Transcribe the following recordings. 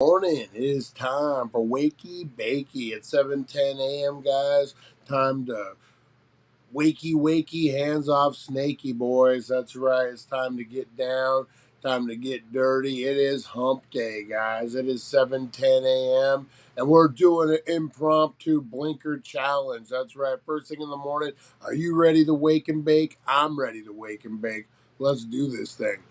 Morning. It is time for Wakey Bakey at 7:10 a.m. guys. Time to wakey, hands off snaky boys. That's right. It's time to get down. Time to get dirty. It is Hump Day, guys. It is 7:10 a.m. and we're doing an impromptu blinker challenge. That's right. First thing in the morning. Are you ready to wake and bake? I'm ready to wake and bake. Let's do this thing.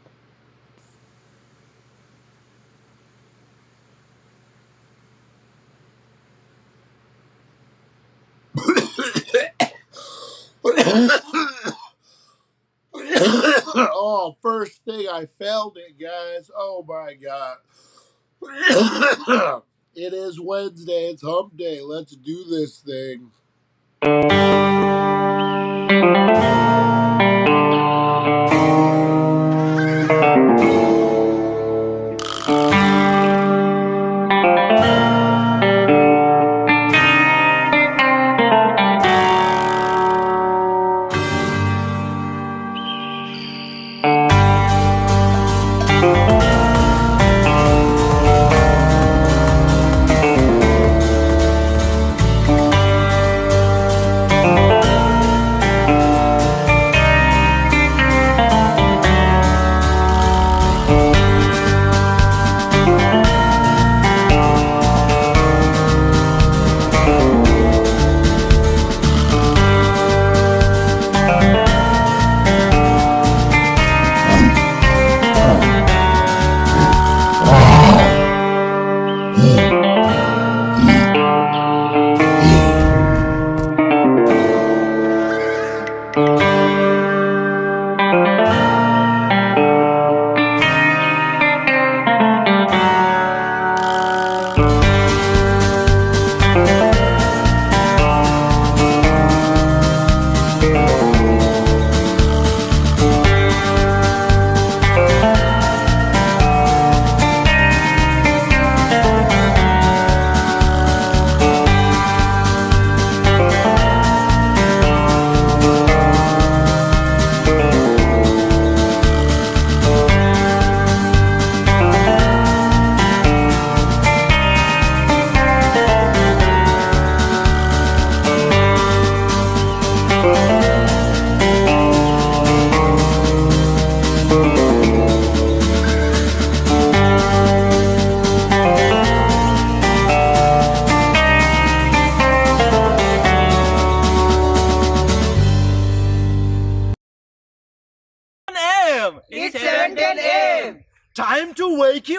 Oh, first thing I failed it, guys. Oh my god. It is Wednesday. It's Hump Day. Let's do this thing. It's 7:10 a.m. Time to wakey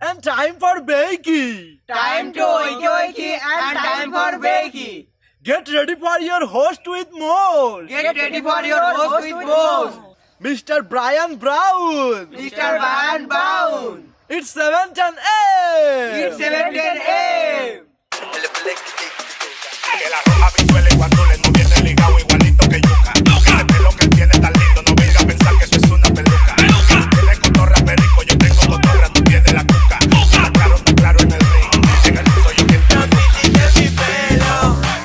and time for bakey. Time to wakey and time for bakey. Get ready for your host with more. Get ready for your host with more. Mr. Brian Brown. Mr. Brian Brown. It's 7:10 a.m. It's 7:10 a.m. Que la roja visuela y cuando le no viene ligado igualito que yuca. Ese pelo que él tiene tan lindo, no venga a pensar que eso es una peluca. Tiene cotorra perico, yo tengo cotorra, tú tienes la cuca. Está claro en el ring, en el piso yo quien te No critiques mi pelo,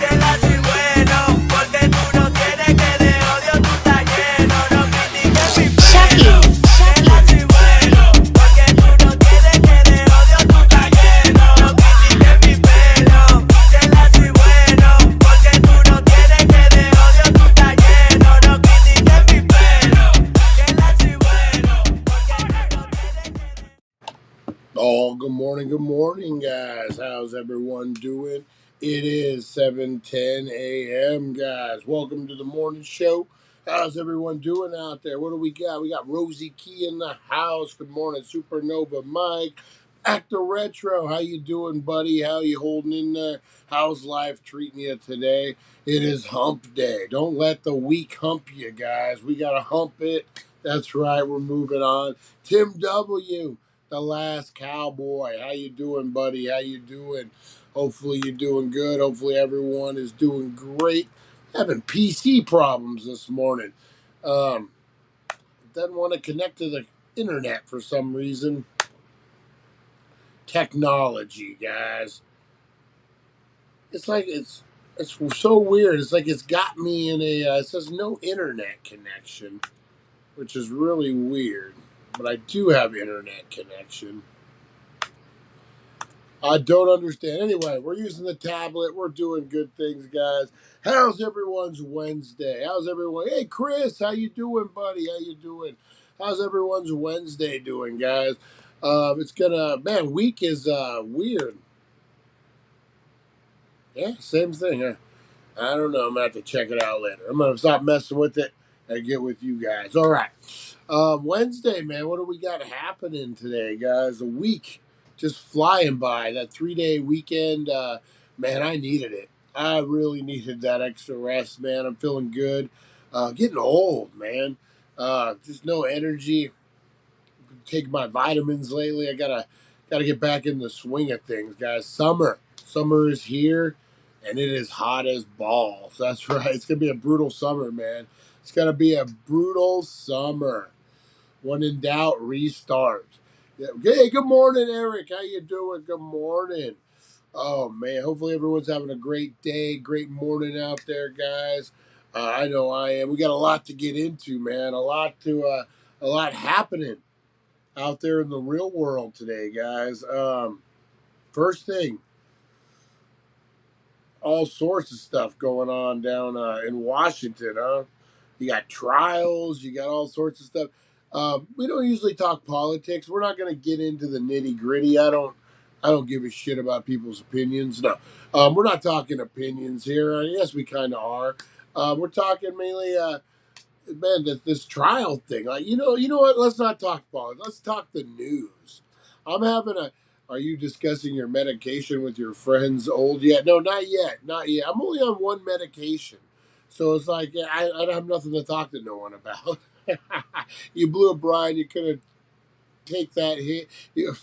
que la soy bueno, porque tú no tienes que de odio tú estás lleno. No critiques mi pelo, que la soy bueno, porque tú no tienes que de odio tú estás lleno. No critiques mi pelo, que la soy bueno, porque tú no tienes que de odio tú estás lleno. No critiques mi pelo, que la soy bueno, porque tú no tienes que de... Oh, good morning, guys. How's everyone doing? It is 7:10 a.m., guys. Welcome to the morning show. How's everyone doing out there? What do we got? We got Rosie Key in the house. Good morning, Supernova Mike. Actor Retro, how you doing, buddy? How you holding in there? How's life treating you today? It is Hump Day. Don't let the week hump you, guys. We got to hump it. That's right. We're moving on. Tim W., the last cowboy. How you doing, buddy? How you doing? Hopefully you're doing good. Hopefully everyone is doing great. Having PC problems this morning. Doesn't want to connect to the internet for some reason. Technology, guys. It's like it's so weird. It's like it's got me in a. It says no internet connection, which is really weird. But I do have internet connection. I don't understand. Anyway, we're using the tablet. We're doing good things, guys. How's everyone's Wednesday? How's everyone? Hey, Chris, how you doing, buddy? How you doing? How's everyone's Wednesday doing, guys? Week is weird. Yeah, same thing. Huh? I don't know. I'm gonna have to check it out later. I'm gonna stop messing with it and get with you guys. All right. Wednesday, man. What do we got happening today, guys? A week just flying by. That 3-day weekend, man. I needed it. I really needed that extra rest, man. I'm feeling good. Getting old, man. Just no energy. Take my vitamins lately. I gotta get back in the swing of things, guys. Summer is here, and it is hot as balls. That's right. It's gonna be a brutal summer, man. It's gonna be a brutal summer. When in doubt, restart. Yeah. Hey, good morning, Eric. How you doing? Good morning. Oh man, hopefully everyone's having a great day, great morning out there, guys. I know I am. We got a lot to get into, man. A lot happening out there in the real world today, guys. First thing, all sorts of stuff going on down in Washington, huh? You got trials, you got all sorts of stuff. We don't usually talk politics. We're not going to get into the nitty gritty. I don't give a shit about people's opinions. No, we're not talking opinions here. Yes, we kind of are. We're talking mainly. Man, this trial thing. Like, you know what? Let's not talk politics. Let's talk the news. I'm having a. Are you discussing your medication with your friends old yet? No, not yet. Not yet. I'm only on one medication. So it's like, yeah, I don't have nothing to talk to no one about. You blew a brine. You could have take that hit.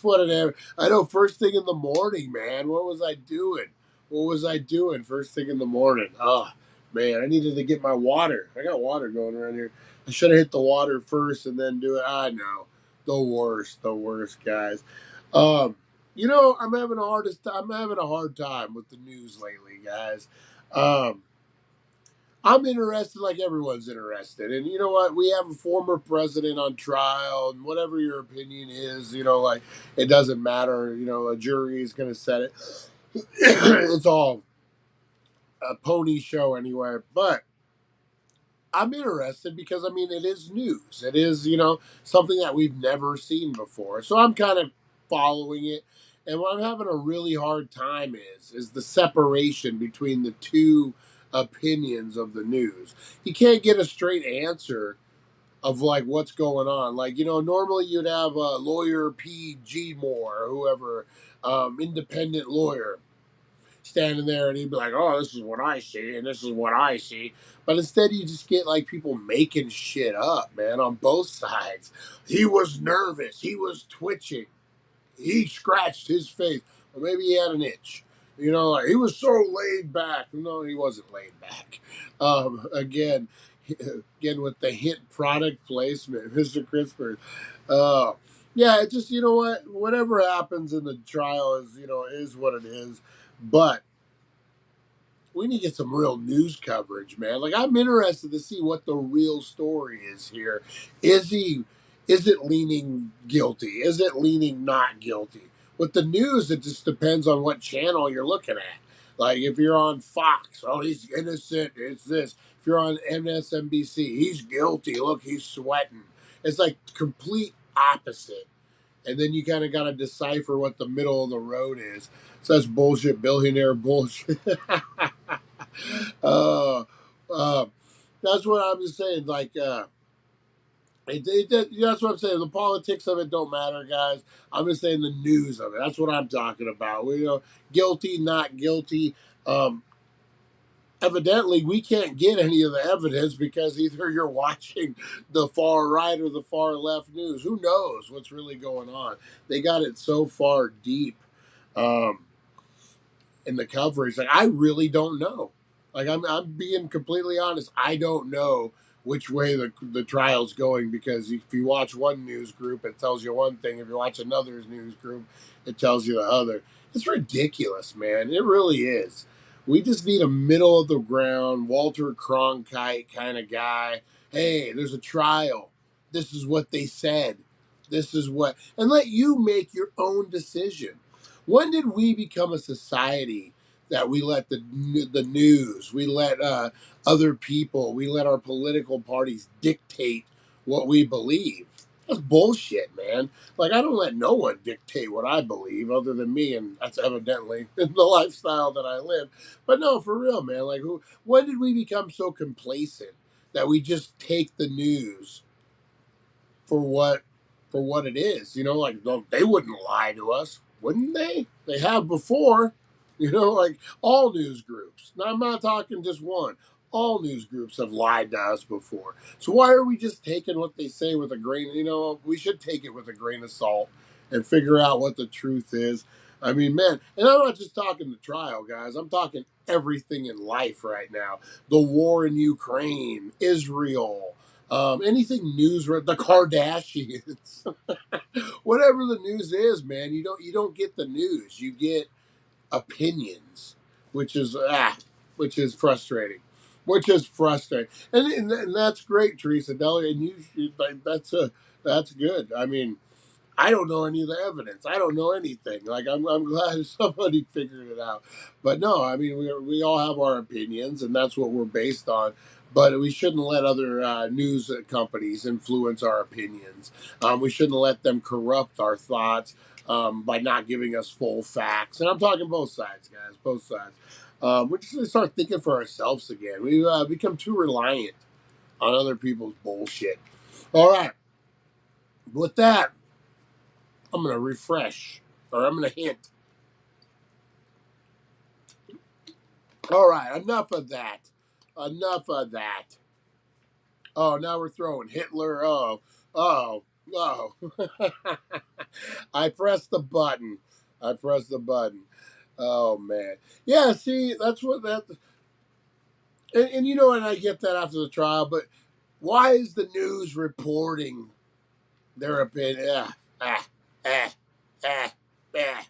Whatever. I know. First thing in the morning, man. What was I doing? What was I doing first thing in the morning? Oh, man, I needed to get my water. I got water going around here. I should have hit the water first and then do it. I know. The worst, guys. I'm having a hard time with the news lately, guys. Um, I'm interested like everyone's interested. And you know what? We have a former president on trial, and whatever your opinion is, like it doesn't matter. A jury is going to set it. It's all a pony show anyway. But I'm interested because, I mean, it is news. It is, something that we've never seen before. So I'm kind of following it. And what I'm having a really hard time is the separation between the two opinions of the news. You can't get a straight answer of like what's going on. Like, normally you'd have a lawyer P.G. Moore or whoever, independent lawyer standing there and he'd be like, oh, this is what I see and this is what I see. But instead you just get like people making shit up, man, on both sides. He was nervous. He was twitching. He scratched his face. Or maybe he had an itch. Like he was so laid back. No, he wasn't laid back. Again with the hit product placement, Mr. Crispers. Yeah, it just, what? Whatever happens in the trial is what it is. But we need to get some real news coverage, man. Like, I'm interested to see what the real story is here. Is it leaning guilty? Is it leaning not guilty? With the news, it just depends on what channel you're looking at. Like, if you're on Fox, oh, he's innocent, it's this. If you're on MSNBC, he's guilty, look, he's sweating. It's like complete opposite. And then you kind of got to decipher what the middle of the road is. Such bullshit, billionaire bullshit. uh, uh, that's what I'm just saying. Like, that's what I'm saying. The politics of it don't matter, guys. I'm just saying the news of it. That's what I'm talking about. Guilty, not guilty. Evidently, we can't get any of the evidence because either you're watching the far right or the far left news. Who knows what's really going on? They got it so far deep. In the coverage. Like, I really don't know. Like, I'm being completely honest. I don't know which way the trial's going, because if you watch one news group, it tells you one thing. If you watch another news group, it tells you the other. It's ridiculous, man. It really is. We just need a middle of the ground, Walter Cronkite kind of guy. Hey, there's a trial. This is what they said. This is what, and let you make your own decision. When did we become a society that we let the news, we let other people, we let our political parties dictate what we believe? That's bullshit, man. Like, I don't let no one dictate what I believe other than me, and that's evidently the lifestyle that I live. But no, for real, man. Like, when did we become so complacent that we just take the news for what it is? You know, like, they wouldn't lie to us, wouldn't they? They have before. You know, like all news groups. Now, I'm not talking just one. All news groups have lied to us before. So why are we just taking what they say with a grain? You know, we should take it with a grain of salt and figure out what the truth is. I mean, man, and I'm not just talking the trial, guys. I'm talking everything in life right now. The war in Ukraine, Israel, anything news, the Kardashians, whatever the news is, man. You don't get the news. You get opinions, which is frustrating. Which is frustrating, and that's great, Teresa Deli, and that's good. I mean, I don't know any of the evidence. I don't know anything. Like, I'm glad somebody figured it out. But no, I mean, we all have our opinions, and that's what we're based on. But we shouldn't let other news companies influence our opinions. We shouldn't let them corrupt our thoughts by not giving us full facts. And I'm talking both sides, guys, both sides. We just need to start thinking for ourselves again. We've become too reliant on other people's bullshit. All right. With that, I'm going to refresh, or I'm going to hint. All right, enough of that. Enough of that. Oh, now we're throwing Hitler. Oh. I pressed the button. Oh, man. Yeah, see, that's what that. And you know, and I get that after the trial, but why is the news reporting their opinion? Ah, ah, ah, ah.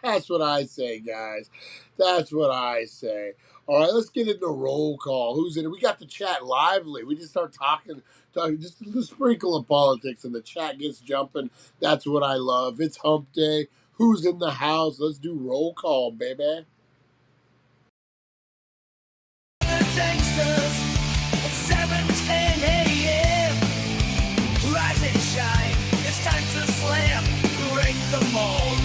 That's what I say, guys. That's what I say. All right, let's get into roll call. Who's in it? We got the chat lively. We just start talking just a sprinkle of politics, and the chat gets jumping. That's what I love. It's Hump Day. Who's in the house? Let's do roll call, baby. Gangsters at 7:10 a.m. Rise and shine, it's time to slam, break the mold.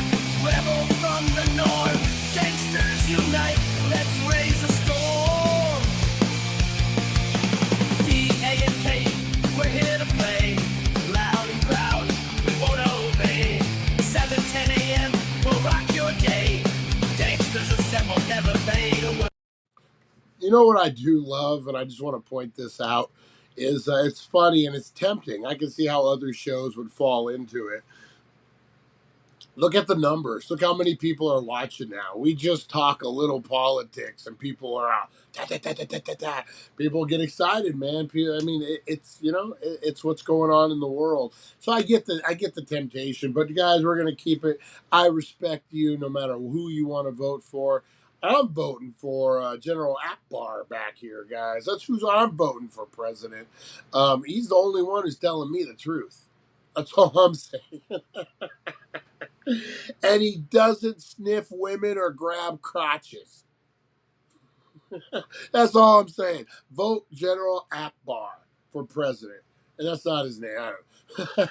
Rebel from the north, gangsters unite, let's raise a storm. D-A-N-K, we're here to play, loud and proud, we won't obey. 7:10 a.m., we'll rock your day, gangsters assemble, never fade away. You know what I do love, and I just want to point this out, is it's funny and it's tempting. I can see how other shows would fall into it. Look at the numbers. Look how many people are watching now. We just talk a little politics, and people are out. People get excited, man. I mean, it's it's what's going on in the world. So I get the temptation, but guys, we're gonna keep it. I respect you, no matter who you want to vote for. I'm voting for General Akbar back here, guys. That's who I'm voting for president. He's the only one who's telling me the truth. That's all I'm saying. And he doesn't sniff women or grab crotches. That's all I'm saying. Vote General Akbar for president. And that's not his name. I don't.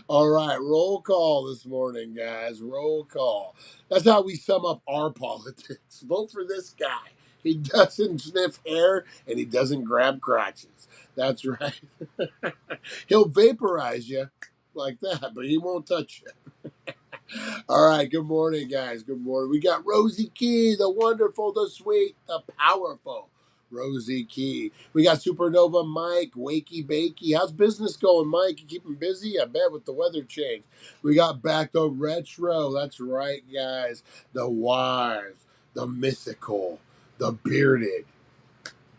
All right, roll call this morning, guys. Roll call. That's how we sum up our politics. Vote for this guy. He doesn't sniff hair and he doesn't grab crotches. That's right. He'll vaporize you like that, but he won't touch you. All right, good morning, guys. Good morning. We got Rosie Key, the wonderful, the sweet, the powerful Rosie Key. We got Supernova Mike, Wakey Bakey. How's business going, Mike? You keeping busy? I bet with the weather change. We got Back to Retro. That's right, guys. The wise, the mythical, the bearded.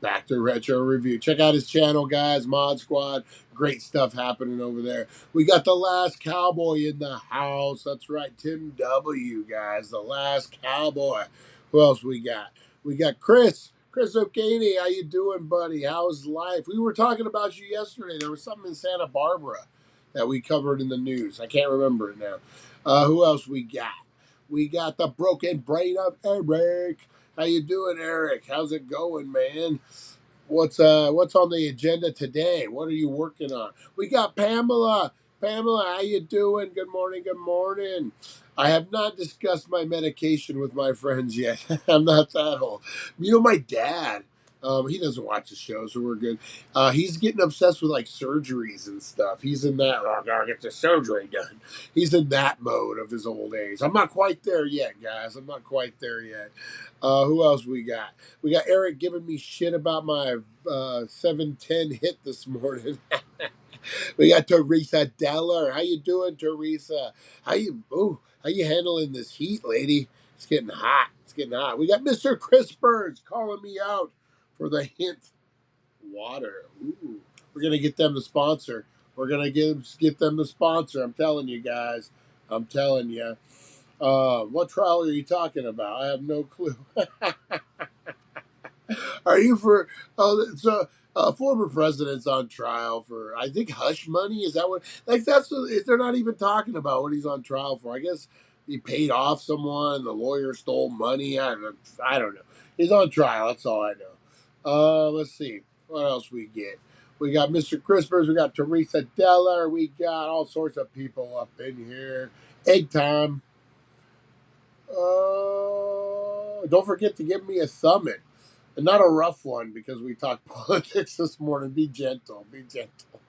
Back to Retro Review. Check out his channel, guys. Mod Squad. Great stuff happening over there. We got the last cowboy in the house. That's right, Tim W, guys. The last cowboy. Who else we got? We got Chris. Chris O'Kaney, how you doing, buddy? How's life? We were talking about you yesterday. There was something in Santa Barbara that we covered in the news. I can't remember it now. Who else we got? We got the broken brain of Eric. How you doing, Eric? How's it going, man? What's on the agenda today? What are you working on? We got Pamela. Pamela, how you doing? Good morning. Good morning. I have not discussed my medication with my friends yet. I'm not that old. You know, my dad. He doesn't watch the show, so we're good. He's getting obsessed with like surgeries and stuff. He's in that. Oh, I gotta get the surgery done. He's in that mode of his old age. I'm not quite there yet, guys. I'm not quite there yet. Who else we got? We got Eric giving me shit about my 710 hit this morning. We got Teresa Deller. How you doing, Teresa? How you handling this heat, lady? It's getting hot. It's getting hot. We got Mr. Chris Burns calling me out for the hint water. Ooh. We're gonna get them to sponsor. We're gonna get them to sponsor. I'm telling you guys. I'm telling you. What trial are you talking about? I have no clue. Are you for? Oh, so former president's on trial for, I think, hush money. Is that what? Like that's what, if they're not even talking about what he's on trial for. I guess he paid off someone. The lawyer stole money. I don't know. He's on trial. That's all I know. Let's see what else we get. We got Mr. Crispers. We got Teresa Deller. We got all sorts of people up in here. Egg time. Don't forget to give me a summit. And not a rough one because we talked politics this morning. Be gentle. Be gentle.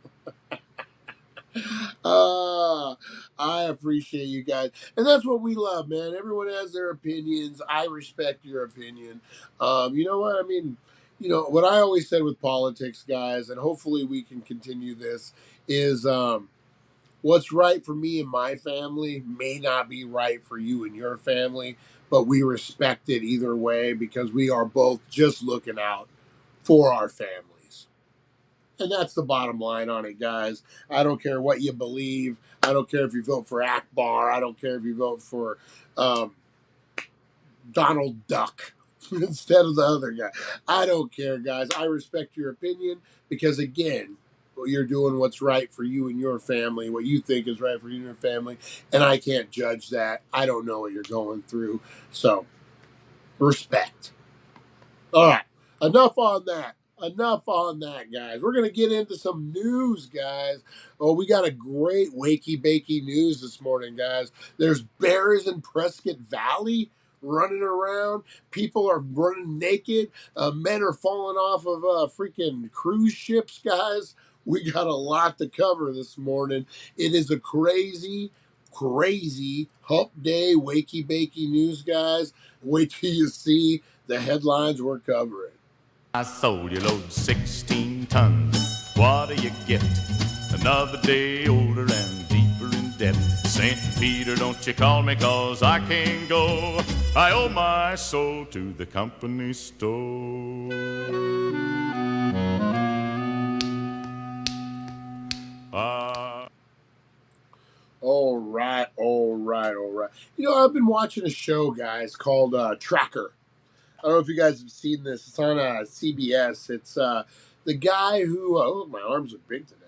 I appreciate you guys. And that's what we love, man. Everyone has their opinions. I respect your opinion. You know what? I mean, you know, what I always said with politics, guys, and hopefully we can continue this, is what's right for me and my family may not be right for you and your family, but we respect it either way because we are both just looking out for our families. And that's the bottom line on it, guys. I don't care what you believe. I don't care if you vote for Akbar. I don't care if you vote for Donald Duck instead of the other guy. I don't care, guys. I respect your opinion because, again, you're doing what's right for you and your family, what you think is right for you and your family, and I can't judge that. I don't know what you're going through. So, respect. All right. Enough on that. Enough on that, guys. We're going to get into some news, guys. Oh, we got a great Wakey Bakey news this morning, guys. There's bears in Prescott Valley running around. People are running naked. Men are falling off of freaking cruise ships, guys. We got a lot to cover this morning. It is a crazy, crazy hump day Wakey Bakey news, guys. Wait till you see the headlines we're covering. I sold you load 16 tons. What do you get? Another day older and deeper in debt. St. Peter, don't you call me 'cause I can't go. I owe my soul to the company store. All right. You know, I've been watching a show, guys, called Tracker. I don't know if you guys have seen this. It's on CBS. It's the guy who... oh, my arms are big today.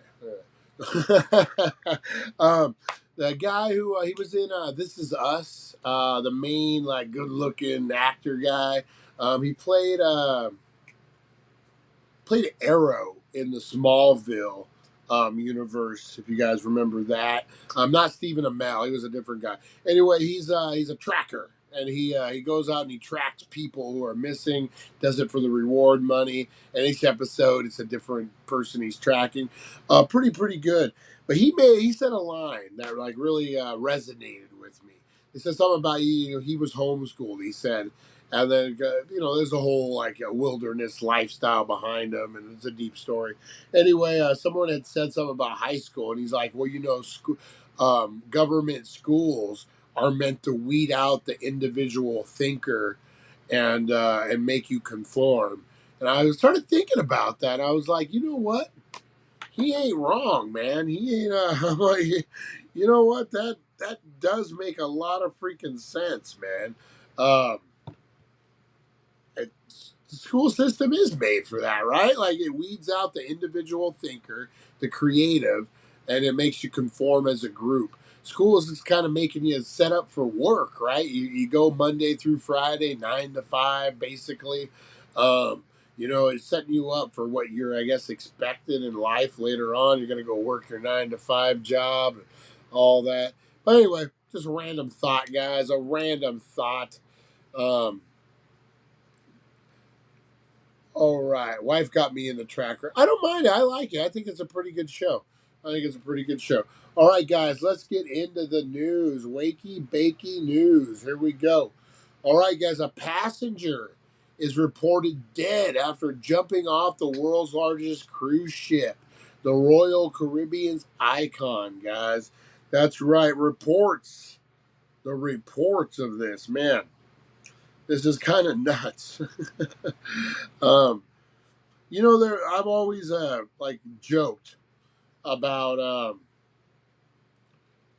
The guy who he was in This Is Us, the main like good-looking actor guy. He played Arrow in the Smallville universe, if you guys remember that. Not Stephen Amell. He was a different guy. Anyway, he's a tracker. And he goes out and he tracks people who are missing, does it for the reward money. And each episode, it's a different person he's tracking. Pretty good. But he said a line that like really resonated with me. He said something about he was homeschooled. He said, and then there's a whole like a wilderness lifestyle behind him, and it's a deep story. Anyway, someone had said something about high school, and he's like, well, government schools are meant to weed out the individual thinker and make you conform. And I started thinking about that. I was like, you know what? He ain't wrong, man. He ain't. I'm like, you know what? That does make a lot of freaking sense, man. The school system is made for that, right? Like it weeds out the individual thinker, the creative, and it makes you conform as a group. school is just kind of making you set up for work, right? You go Monday through Friday, 9 to 5, basically. Um, it's setting you up for what you're, I guess, expected in life later on. You're going to go work your 9 to 5 job, and all that. But anyway, just a random thought, guys. A random thought. Um, all right, wife got me in the tracker. I don't mind it. I like it. I think it's a pretty good show. All right, guys, let's get into the news. Wakey Bakey News. Here we go. All right, guys, a passenger is reported dead after jumping off the world's largest cruise ship, the Royal Caribbean's Icon, guys. That's right, reports. The reports of this, man. This is kind of nuts. um, I've always joked about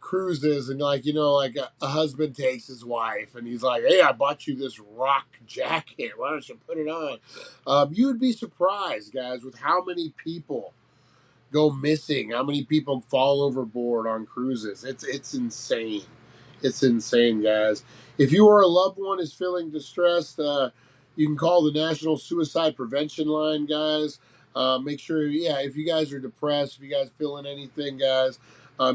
cruises, and a husband takes his wife and he's like, "Hey, I bought you this rock jacket. Why don't you put it on?" You would be surprised, guys, with how many people go missing, how many people fall overboard on cruises. It's insane. It's insane, guys. If you or a loved one is feeling distressed, you can call the National Suicide Prevention Line, guys. Make sure, yeah, if you guys are depressed, if you guys feeling anything, guys,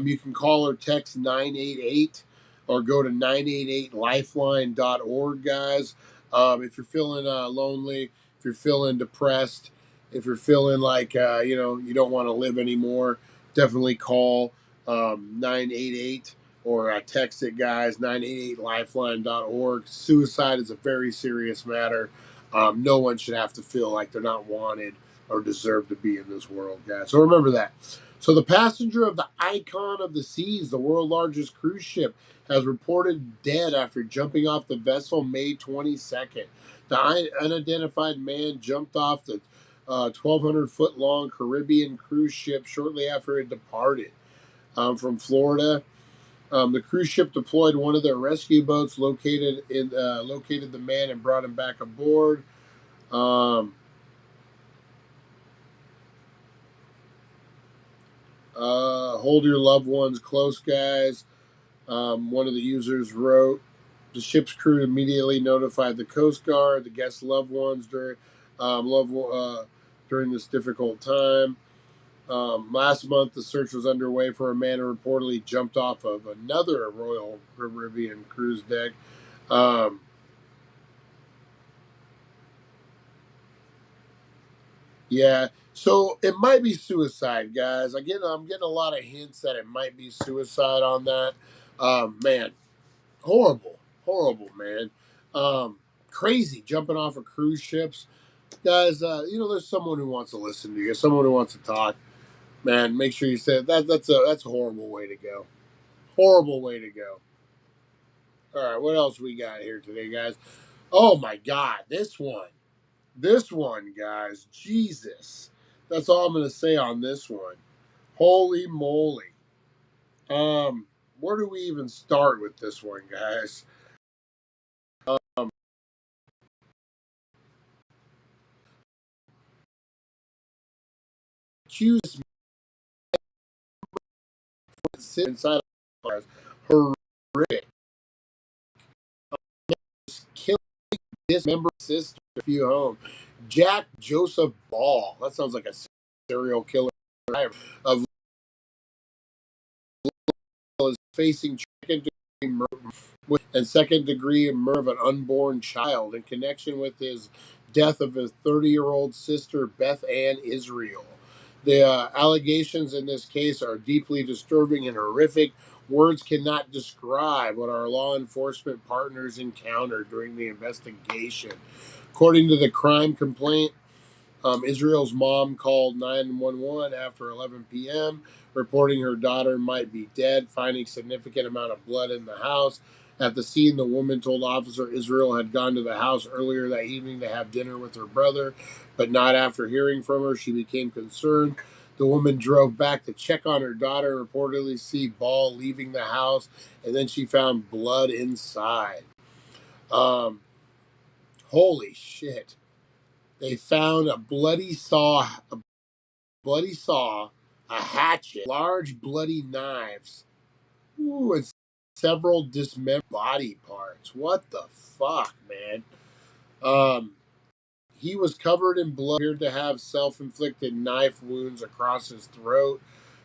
you can call or text 988 or go to 988lifeline.org, guys. If you're feeling lonely, if you're feeling depressed, if you're feeling like you don't want to live anymore, definitely call 988 or text it, guys, 988lifeline.org. Suicide is a very serious matter. No one should have to feel like they're not wanted or deserve to be in this world, guys. So remember that. So the passenger of the Icon of the Seas, the world's largest cruise ship, has reported dead after jumping off the vessel May 22nd. The unidentified man jumped off the 1,200-foot long Caribbean cruise ship shortly after it departed from Florida. The cruise ship deployed one of their rescue boats, located the man and brought him back aboard. Hold your loved ones close, guys. One of the users wrote, the ship's crew immediately notified the Coast Guard, the guests' loved ones during this difficult time. Last month, the search was underway for a man who reportedly jumped off of another Royal Caribbean cruise deck. Yeah, so it might be suicide, guys. I'm getting a lot of hints that it might be suicide on that. Man, horrible, horrible, man. Crazy jumping off of cruise ships, guys. There's someone who wants to listen to you, someone who wants to talk. Man, make sure you say that. That's a horrible way to go. Horrible way to go. All right, what else we got here today, guys? Oh my God, this one, guys. Jesus, that's all I'm gonna say on this one. Holy moly. Where do we even start with this one, guys? Accused sit inside of cars. Horrific. Killing dismembered sister if you home. Jack Joseph Ball. That sounds like a serial killer. Of is facing second degree murder of an unborn child in connection with his death of his 30-year-old sister Beth Ann Israel. The allegations in this case are deeply disturbing and horrific. Words cannot describe what our law enforcement partners encountered during the investigation. According to the crime complaint, Israel's mom called 911 after 11 p.m., reporting her daughter might be dead, finding significant amount of blood in the house. At the scene, the woman told officer Israel had gone to the house earlier that evening to have dinner with her brother, but not after hearing from her. She became concerned. The woman drove back to check on her daughter and reportedly see Ball leaving the house, and then she found blood inside. Holy shit. They found a bloody saw, a hatchet, large bloody knives, Ooh, and several dismembered body parts. What the fuck, man? Um, he was covered in blood, appeared to have self-inflicted knife wounds across his throat.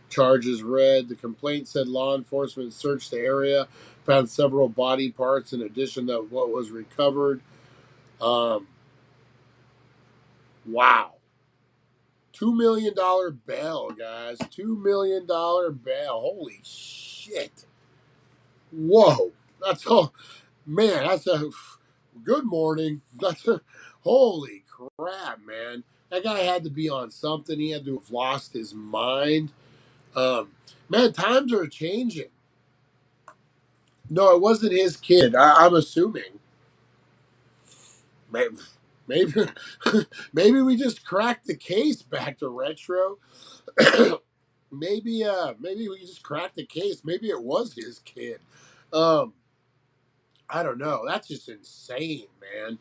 Charges read. The complaint said law enforcement searched the area, found several body parts in addition to what was recovered. Um, wow. $2 million bail, guys. $2 million bail. Holy shit. Whoa. That's all. Man, that's a good morning. That's a holy crap, man. That guy had to be on something. He had to have lost his mind. Um, man, times are changing. No, it wasn't his kid. I'm assuming. Maybe, maybe, maybe we just cracked the case back to retro. Maybe we just cracked the case. Maybe it was his kid. Um, I don't know. That's just insane, man.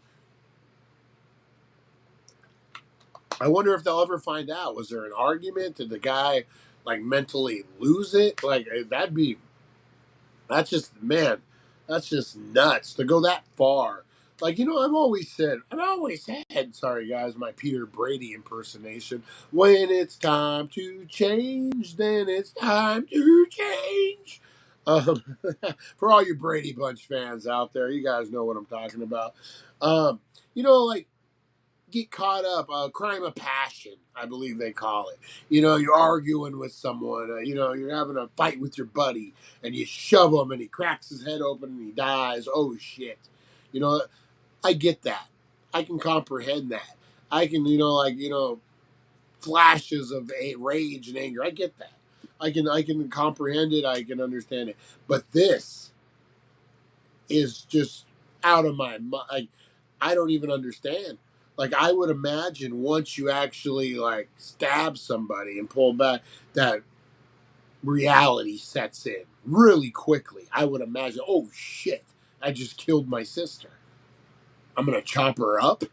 I wonder if they'll ever find out. Was there an argument? Did the guy like mentally lose it? Like that'd be that's just man, that's just nuts to go that far. Like, I've always said, sorry guys, my Peter Brady impersonation. When it's time to change, then it's time to change. Um, for all you Brady Bunch fans out there, you guys know what I'm talking about. Like get caught up, crime of passion, I believe they call it. You're arguing with someone, you're having a fight with your buddy, and you shove him, and he cracks his head open, and he dies. Oh, shit. You know, I get that. I can comprehend that. I can, flashes of rage and anger. I get that. I can comprehend it. I can understand it. But this is just out of my mind. I don't even understand. Like I would imagine once you actually like stab somebody and pull back, that reality sets in really quickly. I would imagine, oh shit, I just killed my sister. I'm gonna chop her up.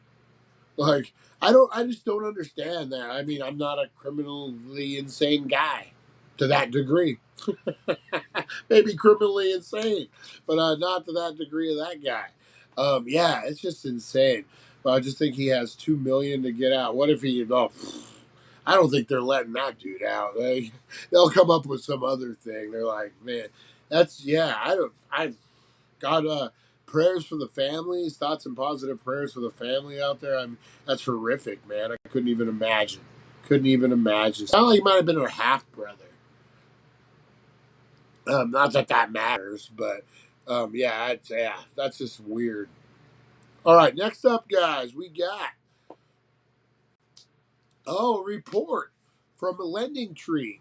Like I just don't understand that. I mean, I'm not a criminally insane guy to that degree. Maybe criminally insane, but not to that degree of that guy. Yeah, it's just insane. But I just think he has 2 million to get out. What if he? Oh, I don't think they're letting that dude out. They'll come up with some other thing. They're like, man, that's yeah. I don't. I God. Prayers for the families. Thoughts and positive prayers for the family out there. I mean, that's horrific, man. I couldn't even imagine. Couldn't even imagine. Sounded like he might have been her half brother. Not that that matters, but yeah, that's just weird. All right, next up, guys, we got a report from a lending tree.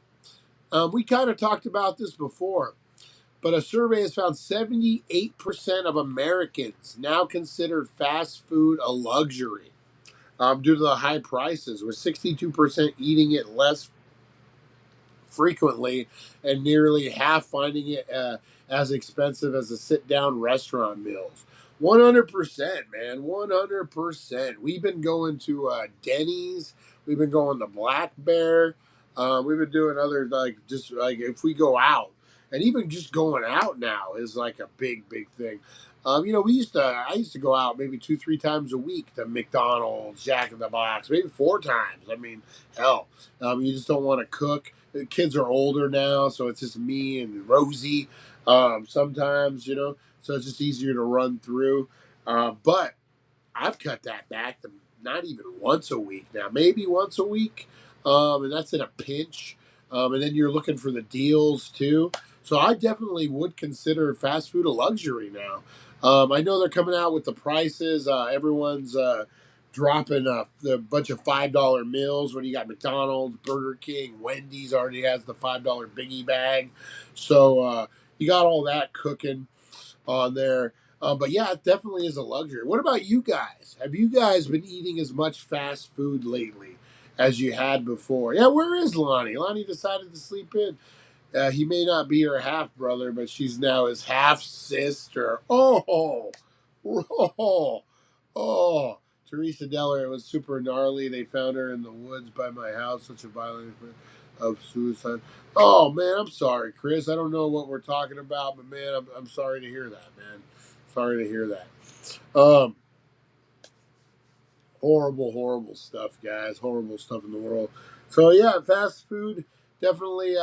We kind of talked about this before, but a survey has found 78% of Americans now consider fast food a luxury due to the high prices, with 62% eating it less frequently, and nearly half finding it as expensive as the sit-down restaurant meals. 100%, man. 100%. We've been going to Denny's. We've been going to Black Bear. We've been doing other just like if we go out, and even just going out now is like a big, big thing. I used to go out maybe 2, 3 times a week to McDonald's, Jack in the Box, maybe 4 times. I mean, hell, you just don't want to cook. The kids are older now, so it's just me and Rosie. Sometimes, so it's just easier to run through. But I've cut that back to not even once a week now, maybe once a week, and that's in a pinch. And then you're looking for the deals too. So I definitely would consider fast food a luxury now. I know they're coming out with the prices. Everyone's dropping a bunch of $5 meals when you got McDonald's, Burger King, Wendy's already has the $5 biggie bag. So you got all that cooking on there. But yeah, it definitely is a luxury. What about you guys? Have you guys been eating as much fast food lately as you had before? Yeah, where is Lonnie? Lonnie decided to sleep in. He may not be her half brother, but she's now his half sister. Oh, oh. Teresa Deller, it was super gnarly. They found her in the woods by my house. Such a violent. of suicide. Oh man, I'm sorry, Chris. I don't know what we're talking about, but man, I'm sorry to hear that, man. Sorry to hear that. Um, horrible, horrible stuff, guys. Horrible stuff in the world. So yeah, fast food definitely.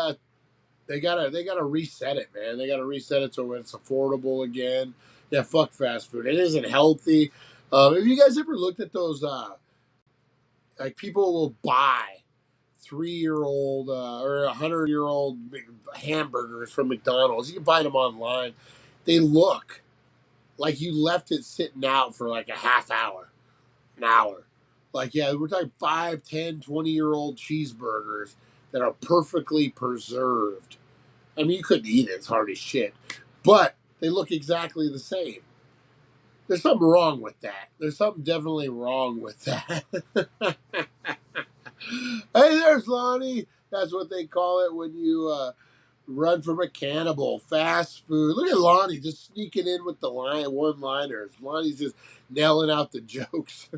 They gotta reset it, man. They gotta reset it so it's affordable again. Yeah, fuck fast food. It isn't healthy. Have you guys ever looked at those? Like people will buy 3-year-old or 100-year-old hamburgers from McDonald's. You can buy them online. They look like you left it sitting out for like a half hour, an hour. Like, yeah, we're talking 5, 10, 20-year-old cheeseburgers that are perfectly preserved. I mean, you couldn't eat it. It's hard as shit. But they look exactly the same. There's something wrong with that. There's something definitely wrong with that. Hey, there's Lonnie. That's what they call it when you run from a cannibal. Fast food. Look at Lonnie just sneaking in with the one-liners. Lonnie's just nailing out the jokes.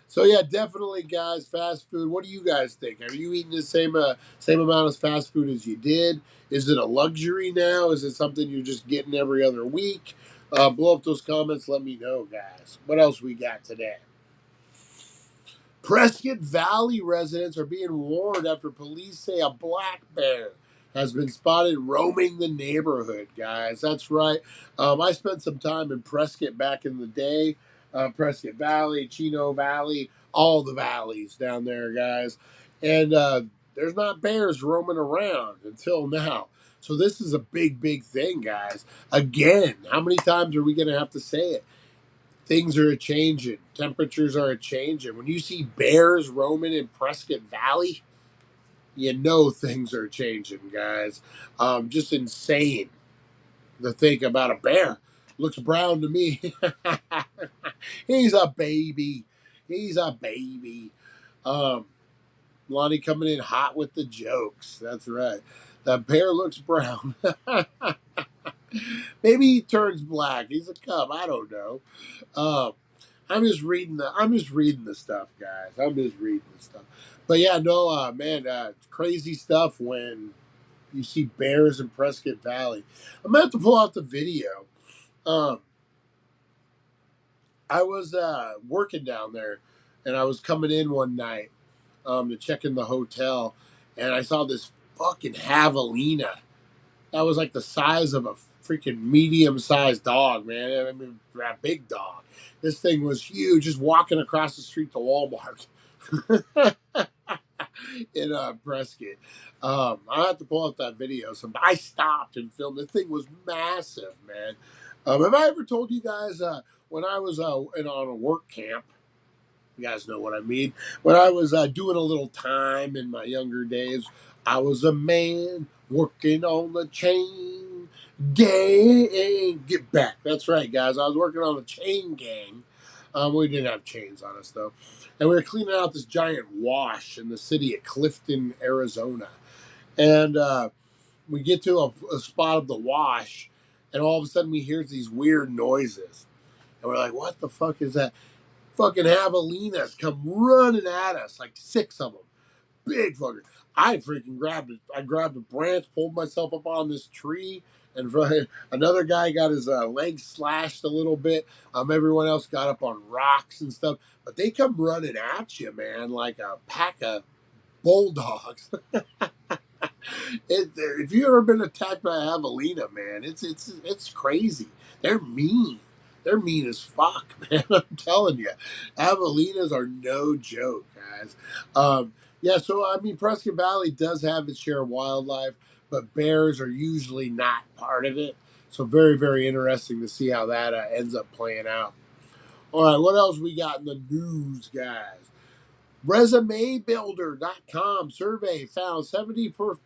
So yeah, definitely, guys. Fast food. What do you guys think? Are you eating the same amount of fast food as you did? Is it a luxury now? Is it something you're just getting every other week? Blow up those comments. Let me know, guys. What else we got today? Prescott Valley residents are being warned after police say a black bear has been spotted roaming the neighborhood, guys. That's right. I spent some time in Prescott back in the day. Prescott Valley, Chino Valley, all the valleys down there, guys. And there's not bears roaming around until now. So this is a big, big thing, guys. Again, how many times are we going to have to say it? Things are a changing. Temperatures are a changing. When you see bears roaming in Prescott Valley, you know things are changing, guys. Just insane to think about a bear. Looks brown to me. He's a baby. He's a baby. Lonnie coming in hot with the jokes. That's right. The bear looks brown. Maybe he turns black. He's a cub. I don't know. Um, I'm just reading the stuff, guys. I'm just reading the stuff. But yeah, no, man, crazy stuff when you see bears in Prescott Valley. I'm gonna have to pull out the video. Um, I was working down there, and I was coming in one night to check in the hotel, and I saw this fucking javelina that was like the size of a freaking medium-sized dog, man. I mean, a big dog. This thing was huge, just walking across the street to Walmart in Prescott. I have to pull up that video. So I stopped and filmed. The thing was massive, man. Have I ever told you guys when I was on a work camp? You guys know what I mean. When I was doing a little time in my younger days, I was a man working on the chain gang. Get back. That's right, guys. I was working on the chain gang. We didn't have chains on us, though. And we were cleaning out this giant wash in the city of Clifton, Arizona. And we get to a spot of the wash, and all of a sudden we hear these weird noises. And we're like, what the fuck is that? Fucking javelinas come running at us, like 6 of them. Big fucker. I freaking grabbed it. I grabbed a branch, pulled myself up on this tree, and another guy got his leg slashed a little bit. Everyone else got up on rocks and stuff. But they come running at you, man, like a pack of bulldogs. If you've ever been attacked by a javelina, man, it's crazy. They're mean. They're mean as fuck, man. I'm telling you, javelinas are no joke, guys. Yeah, so I mean, Prescott Valley does have its share of wildlife, but bears are usually not part of it. So very, very interesting to see how that ends up playing out. All right, what else we got in the news, guys? ResumeBuilder.com survey found 74%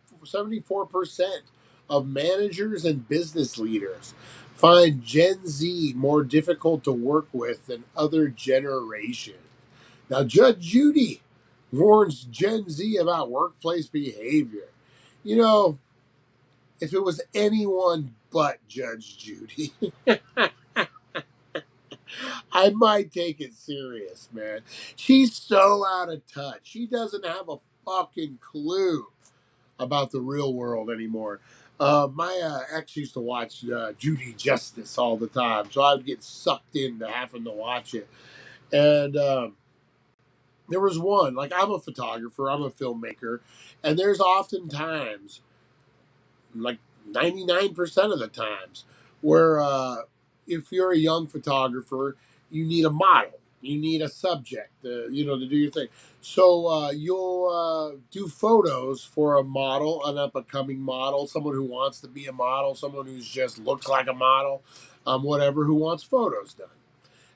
of managers and business leaders find Gen Z more difficult to work with than other generations. Now, Judge Judy warns Gen Z about workplace behavior. You know, if it was anyone but Judge Judy, I might take it serious, man. She's so out of touch. She doesn't have a fucking clue about the real world anymore. My ex used to watch Judy Justice all the time, so I would get sucked into having to watch it. And there was one, like, I'm a photographer, I'm a filmmaker, and there's often times, like 99% of the times, where if you're a young photographer, you need a model, you need a subject, to do your thing. So you'll do photos for a model, an up and coming model, someone who wants to be a model, someone who's just looks like a model, whatever, who wants photos done.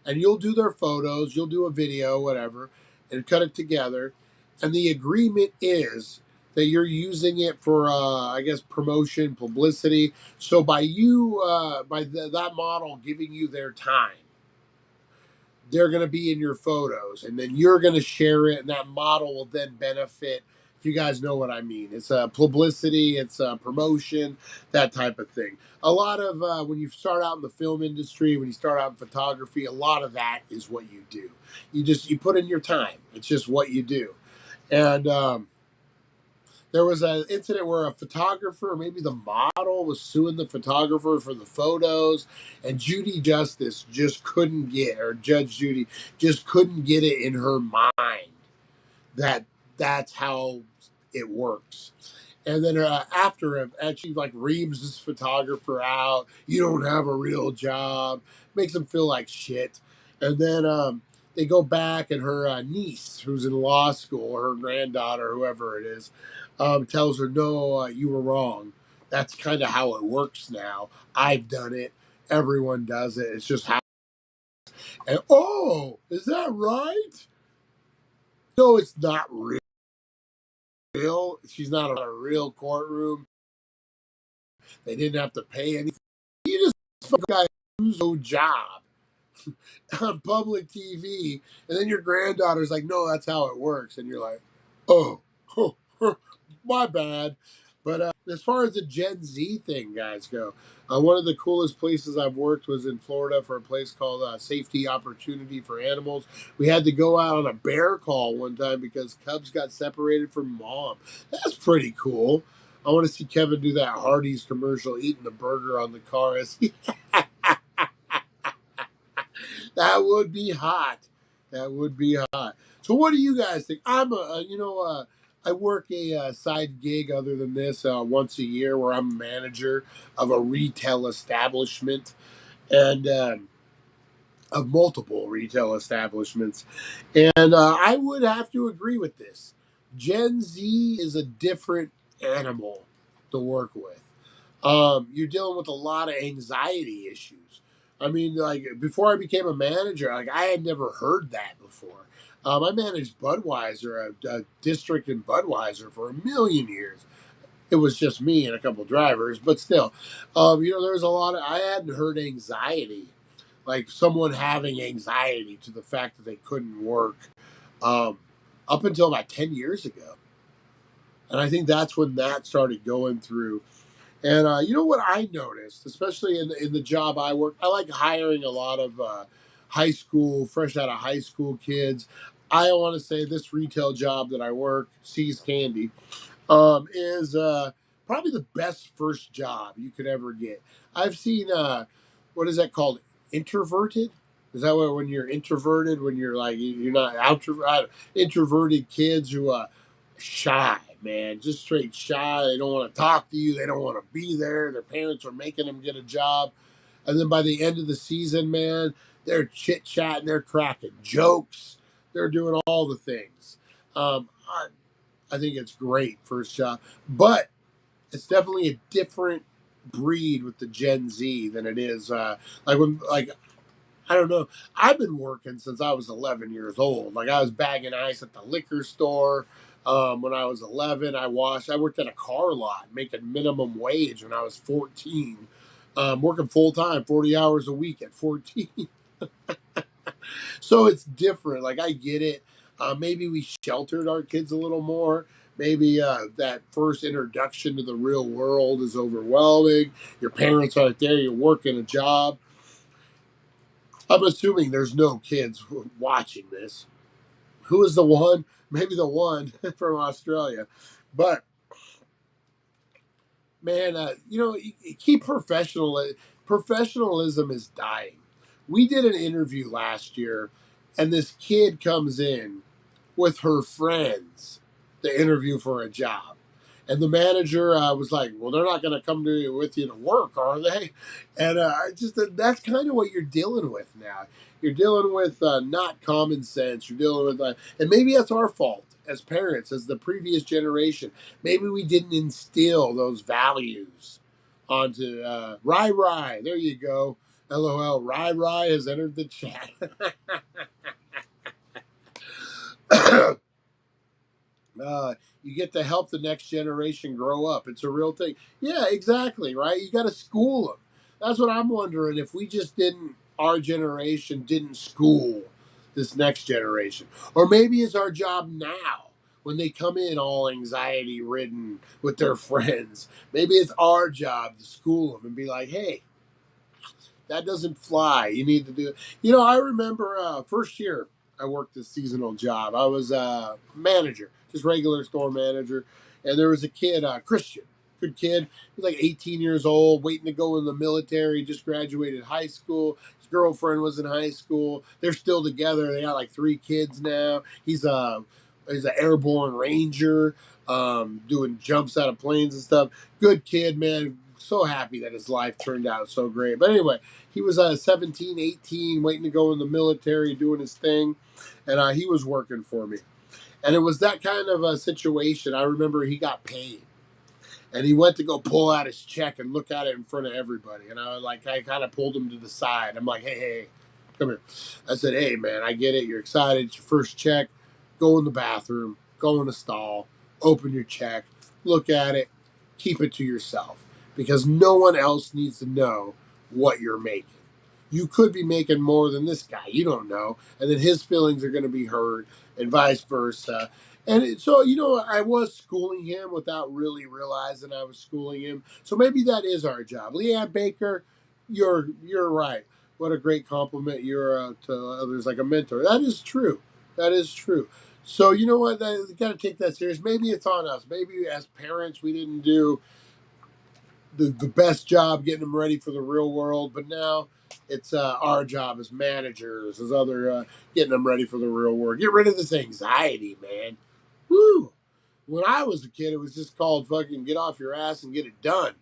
And you'll do their photos, you'll do a video, whatever, and cut it together. And the agreement is that you're using it for, I guess, promotion, publicity. So by that model giving you their time, they're going to be in your photos, and then you're going to share it, and that model will then benefit. If you guys know what I mean, it's publicity, it's promotion, that type of thing. A lot of when you start out in the film industry, when you start out in photography, a lot of that is what you do. You put in your time. It's just what you do. And there was an incident where a photographer, maybe the model, was suing the photographer for the photos, and Judy Justice just couldn't get, or Judge Judy just couldn't get it in her mind that that's how it works. And then after him, actually, like, reams this photographer out. You don't have a real job. Makes him feel like shit. And then they go back, and her niece, who's in law school, or her granddaughter, whoever it is, tells her, no, you were wrong. That's kind of how it works now. I've done it. Everyone does it. It's just how. And, oh, is that right? No, it's not real. She's not in a real courtroom. They didn't have to pay anything. You just fuck a guy who's no job on public TV, and then your granddaughter's like, no, that's how it works. And you're like, oh, my bad. But as far as the Gen Z thing, guys, go, one of the coolest places I've worked was in Florida for a place called Safety Opportunity for Animals. We had to go out on a bear call one time because cubs got separated from mom. That's pretty cool. I want to see Kevin do that Hardee's commercial, eating the burger on the car. That would be hot. That would be hot. So, what do you guys think? I work a side gig other than this once a year, where I'm a manager of a retail establishment, and of multiple retail establishments. And I would have to agree with this. Gen Z is a different animal to work with. You're dealing with a lot of anxiety issues. I mean, like, before I became a manager, like, I had never heard that before. I managed Budweiser, a district in Budweiser, for a million years. It was just me and a couple drivers, but still, there's a lot of, I hadn't heard anxiety, like someone having anxiety to the fact that they couldn't work, um, up until about 10 years ago. And I think that's when that started going through. And you know what I noticed, especially in the job I work, I like hiring a lot of high school, fresh out of high school kids. I want to say this retail job that I work, Seas Candy, is probably the best first job you could ever get. I've seen, what is that called? Introverted? Is that what, when you're introverted, when you're like, you're not introverted kids who shy, man, just straight shy. They don't want to talk to you. They don't want to be there. Their parents are making them get a job. And then by the end of the season, man, they're chit chatting, they're cracking jokes, they're doing all the things. I think it's great first job, but it's definitely a different breed with the Gen Z than it is like I don't know. I've been working since I was 11 years old. Like, I was bagging ice at the liquor store. When I was 11, I worked at a car lot making minimum wage when I was 14. Working full time, 40 hours a week at 14. So it's different. Like, I get it. Maybe we sheltered our kids a little more. Maybe that first introduction to the real world is overwhelming. Your parents aren't there. You're working a job. I'm assuming there's no kids watching this. Who is the one? Maybe the one from Australia. But man, keep professional. Professionalism is dying. We did an interview last year, and this kid comes in with her friends to interview for a job. And the manager was like, "Well, they're not going to come with you to work, are they?" And that's kind of what you're dealing with now. You're dealing with not common sense. You're dealing with, and maybe that's our fault as parents, as the previous generation. Maybe we didn't instill those values onto Rai Rai. There you go. LOL. Rai Rai has entered the chat. You get to help the next generation grow up. It's a real thing. Yeah, exactly, right? You got to school them. That's what I'm wondering, if we just didn't, our generation didn't school this next generation. Or maybe it's our job now when they come in all anxiety ridden with their friends. Maybe it's our job to school them and be like, hey, that doesn't fly. You need to do it. I remember first year I worked this seasonal job. I was a manager, just regular store manager. And there was a kid, Christian, good kid. He was like 18 years old, waiting to go in the military, just graduated high school. His girlfriend was in high school. They're still together. They got like 3 kids now. He's an airborne ranger, doing jumps out of planes and stuff. Good kid, man. So happy that his life turned out so great. But anyway, he was 17, 18, waiting to go in the military, doing his thing. And he was working for me. And it was that kind of a situation. I remember he got paid. And he went to go pull out his check and look at it in front of everybody. And I kind of pulled him to the side. I'm like, hey, come here. I said, hey, man, I get it. You're excited. It's your first check. Go in the bathroom. Go in the stall. Open your check. Look at it. Keep it to yourself. Because no one else needs to know what you're making. You could be making more than this guy. You don't know. And then his feelings are going to be hurt and vice versa. And so, I was schooling him without really realizing I was schooling him. So maybe that is our job. Leanne Baker, you're right. What a great compliment you're to others, like a mentor. That is true. That is true. So you know what? You got to take that serious. Maybe it's on us. Maybe as parents we didn't do the best job getting them ready for the real world, but now it's our job as managers, as other getting them ready for the real world. Get rid of this anxiety, man. Woo! When I was a kid, it was just called fucking get off your ass and get it done.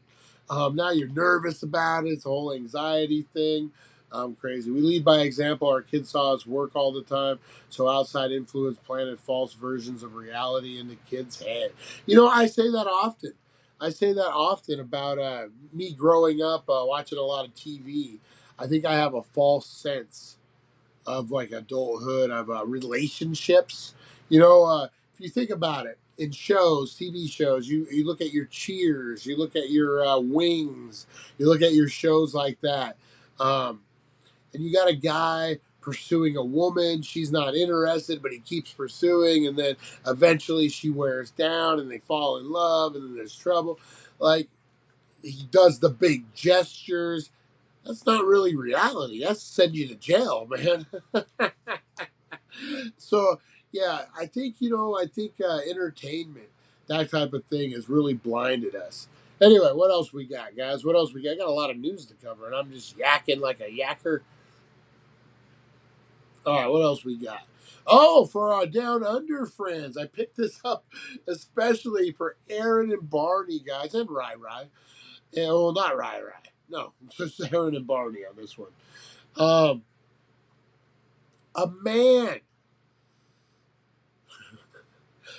Now you're nervous about it. It's a whole anxiety thing. Crazy. We lead by example. Our kids saw us work all the time, so outside influence planted false versions of reality in the kids' head. I say that often. I say that often about me growing up, watching a lot of TV. I think I have a false sense of like adulthood, of relationships. If you think about it, in shows, TV shows, you look at your Cheers, you look at your Wings, you look at your shows like that. And you got a guy pursuing a woman. She's not interested, but he keeps pursuing. And then eventually she wears down and they fall in love and then there's trouble. Like, he does the big gestures. That's not really reality. That's send you to jail, man. So, yeah, I think entertainment, that type of thing has really blinded us. Anyway, what else we got, guys? What else we got? I got a lot of news to cover, and I'm just yakking like a yacker. All right, what else we got? Oh, for our Down Under friends, I picked this up especially for Aaron and Barney, guys, and Rai Rai. Yeah, well, not Rai Rai. No, just Aaron and Barney on this one. A man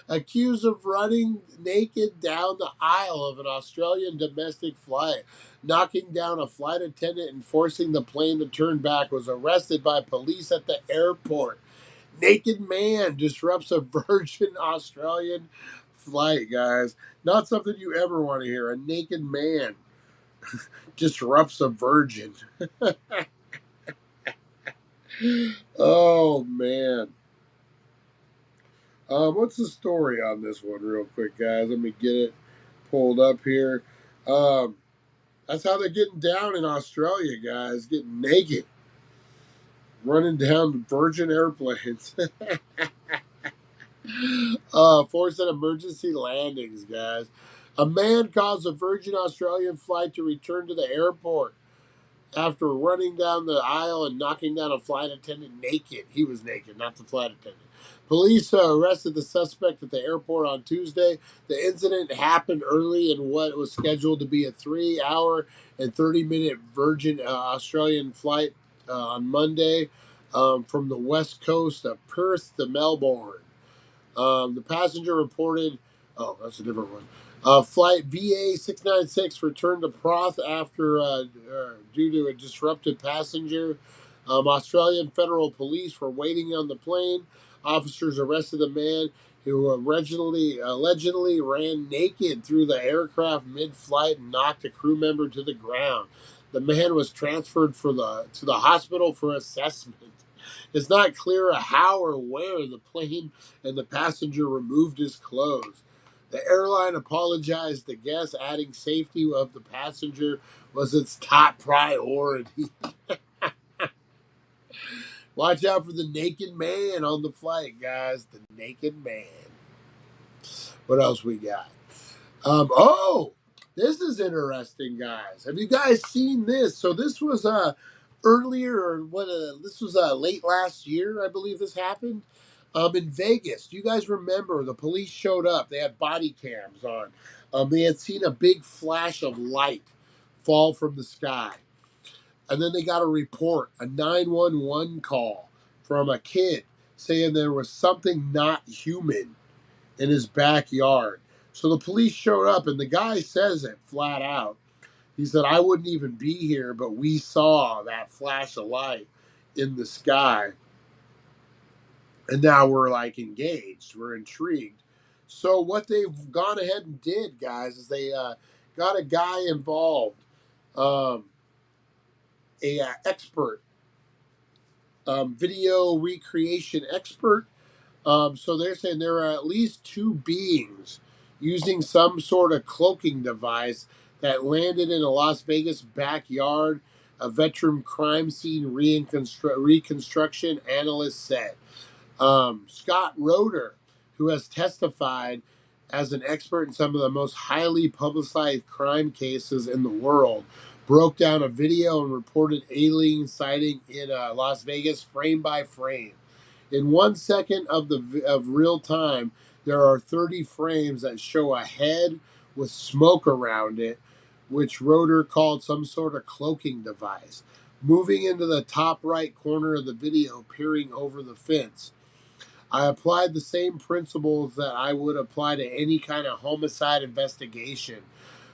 accused of running naked down the aisle of an Australian domestic flight, knocking down a flight attendant and forcing the plane to turn back, was arrested by police at the airport. Naked man disrupts a Virgin Australian flight, guys. Not something you ever want to hear. A naked man disrupts a Virgin. Oh, man. What's the story on this one real quick, guys? Let me get it pulled up here. That's how they're getting down in Australia, guys. Getting naked. Running down Virgin airplanes. Forced an emergency landings, guys. A man caused a Virgin Australian flight to return to the airport after running down the aisle and knocking down a flight attendant naked. He was naked, not the flight attendant. Police arrested the suspect at the airport on Tuesday. The incident happened early in what was scheduled to be a 3-hour and 30-minute Virgin Australian flight on Monday from the west coast of Perth to Melbourne. The passenger reported, oh, that's a different one. Flight VA 696 returned to Perth after due to a disrupted passenger. Australian federal police were waiting on the plane. Officers arrested a man who allegedly ran naked through the aircraft mid-flight and knocked a crew member to the ground. The man was transferred to the hospital for assessment. It's not clear how or where the plane and the passenger removed his clothes. The airline apologized to guests, adding safety of the passenger was its top priority. Watch out for the naked man on the flight, guys. The naked man. What else we got? This is interesting, guys. Have you guys seen this? So this was earlier, or what? This was late last year, I believe this happened. In Vegas. Do you guys remember the police showed up? They had body cams on. They had seen a big flash of light fall from the sky, and then they got a report, a 911 call from a kid saying there was something not human in his backyard. So the police showed up, and the guy says it flat out. He said, I wouldn't even be here, but we saw that flash of light in the sky. And now we're like engaged. We're intrigued. So what they've gone ahead and did, guys, is they got a guy involved, a expert, video recreation expert. So they're saying there are at least two beings using some sort of cloaking device that landed in a Las Vegas backyard, a veteran crime scene reconstruction analyst said. Scott Roeder, who has testified as an expert in some of the most highly publicized crime cases in the world, broke down a video and reported alien sighting in Las Vegas frame by frame. In 1 second of real time, there are 30 frames that show a head with smoke around it, which Roeder called some sort of cloaking device, moving into the top right corner of the video, peering over the fence. I applied the same principles that I would apply to any kind of homicide investigation,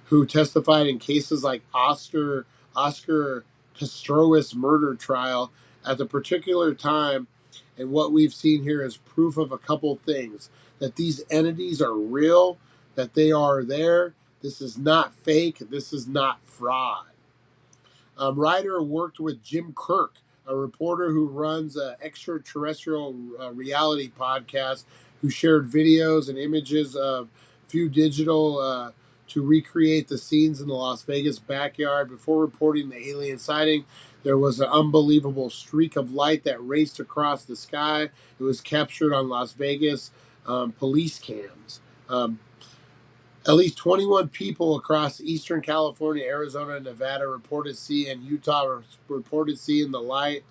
who testified in cases like Oscar Pistorius murder trial at the particular time. And what we've seen here is proof of a couple things: that these entities are real, that they are there. This is not fake. This is not fraud. Ryder worked with Jim Kirk, a reporter who runs an extraterrestrial reality podcast, who shared videos and images of few digital to recreate the scenes in the Las Vegas backyard. Before reporting the alien sighting, there was an unbelievable streak of light that raced across the sky. It was captured on Las Vegas police cams. At least 21 people across Eastern California, Arizona, and Nevada reported seeing, Utah reported seeing the light.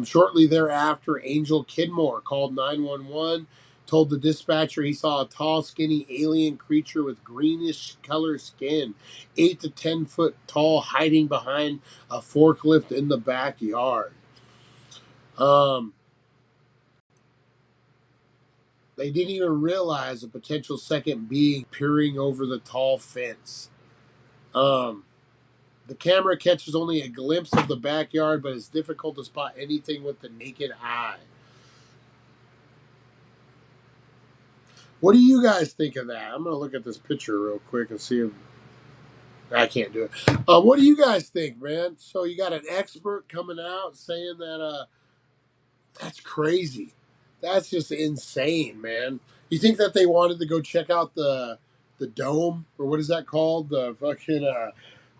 Shortly thereafter, Angel Kidmore called 911, told the dispatcher he saw a tall, skinny alien creature with greenish color skin, 8 to 10 foot tall, hiding behind a forklift in the backyard. They didn't even realize a potential second being peering over the tall fence. The camera catches only a glimpse of the backyard, but it's difficult to spot anything with the naked eye. What do you guys think of that? I'm going to look at this picture real quick and see if I can't do it. What do you guys think, man? So you got an expert coming out saying that that's crazy. That's just insane, man. You think that they wanted to go check out the dome, or what is that called? The fucking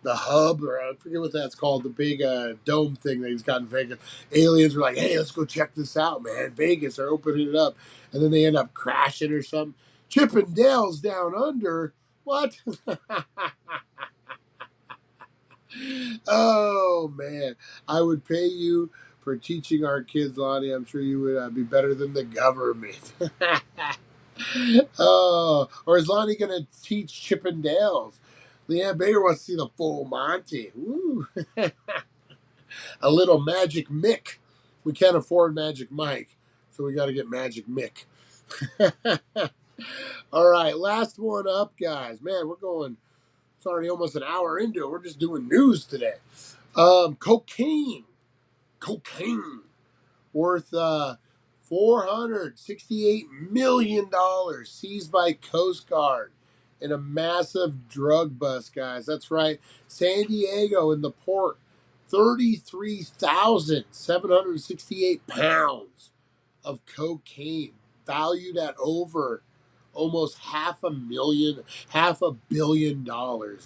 the hub, or I forget what that's called, the big dome thing that he's got in Vegas. Aliens were like, hey, let's go check this out, man. Vegas, they're opening it up. And then they end up crashing or something. Chip and Dale's down under. What? Oh, man. I would pay you for teaching our kids, Lonnie. I'm sure you would be better than the government. Oh, or is Lonnie going to teach Chip and Dale's? Leanne Baker wants to see the full Monty. Woo. A little Magic Mick. We can't afford Magic Mike, so we got to get Magic Mick. All right, last one up, guys. Man, we're going, it's already almost an hour into it. We're just doing news today. Cocaine worth $468 million seized by Coast Guard in a massive drug bust, guys. That's right. San Diego in the port, 33,768 pounds of cocaine valued at over almost $500 million,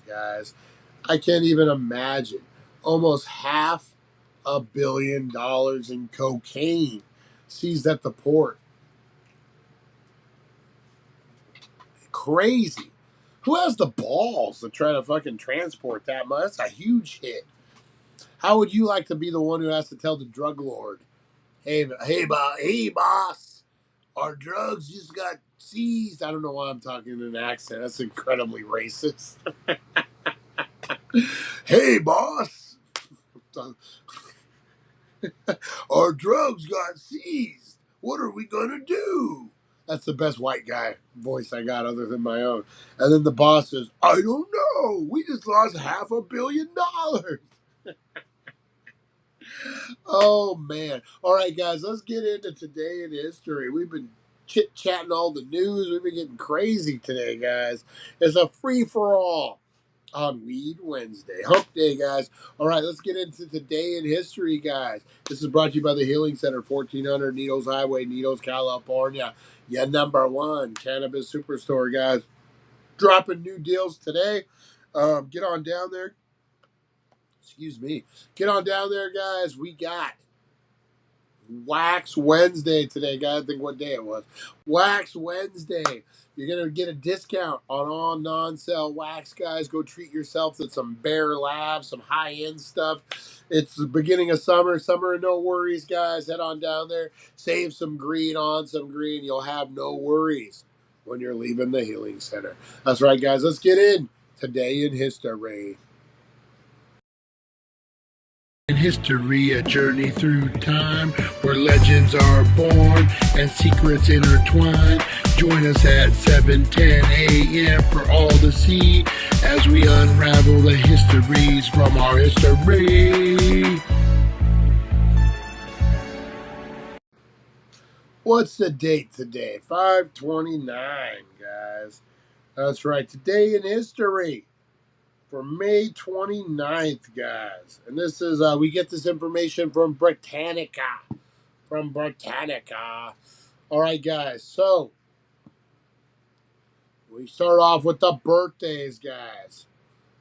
guys. I can't even imagine. Almost $500 million in cocaine seized at the port. Crazy. Who has the balls to try to fucking transport that much? That's a huge hit. How would you like to be the one who has to tell the drug lord, hey, boss, our drugs just got seized? I don't know why I'm talking in an accent. That's incredibly racist. Hey, boss, our drugs got seized. What are we going to do? That's the best white guy voice I got other than my own. And then the boss says, I don't know. We just lost $500 million. Oh, man. All right, guys, let's get into today in history. We've been chit-chatting all the news. We've been getting crazy today, guys. It's a free-for-all on Weed Wednesday. Hump Day, guys. All right, let's get into today in history, guys. This is brought to you by the Healing Center, 1400 Needles Highway, Needles, California. Your number one cannabis superstore, guys. Dropping new deals today. Get on down there. Excuse me. Get on down there, guys. We got Wax Wednesday today, guys. I think what day it was. Wax Wednesday. You're going to get a discount on all non-sale wax, guys. Go treat yourself to some Bear Labs, some high-end stuff. It's the beginning of summer. Summer, no worries, guys. Head on down there. Save some green on some green. You'll have no worries when you're leaving the Healing Center. That's right, guys. Let's get in today in history. In history, a journey through time where legends are born and secrets intertwine. Join us at 7:10 a.m. for all to see as we unravel the histories from our history. What's the date today? 5/29, guys. That's right. Today in history. For May 29th, guys. And this is, we get this information from Britannica. All right, guys. So, we start off with the birthdays, guys.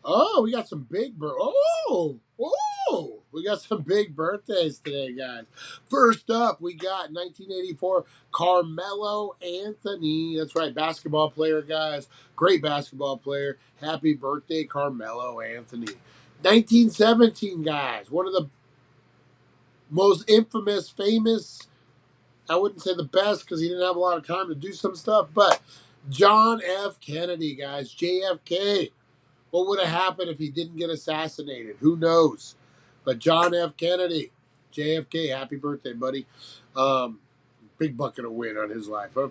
Oh, we got some big we got some big birthdays today, guys. First up, we got 1984 Carmelo Anthony. That's right, basketball player, guys. Great basketball player. Happy birthday, Carmelo Anthony. 1917, guys. One of the most famous, I wouldn't say the best because he didn't have a lot of time to do some stuff, but John F. Kennedy, guys. JFK. What would have happened if he didn't get assassinated? Who knows? But John F. Kennedy, JFK, happy birthday, buddy. Big bucket of win on his life. Huh?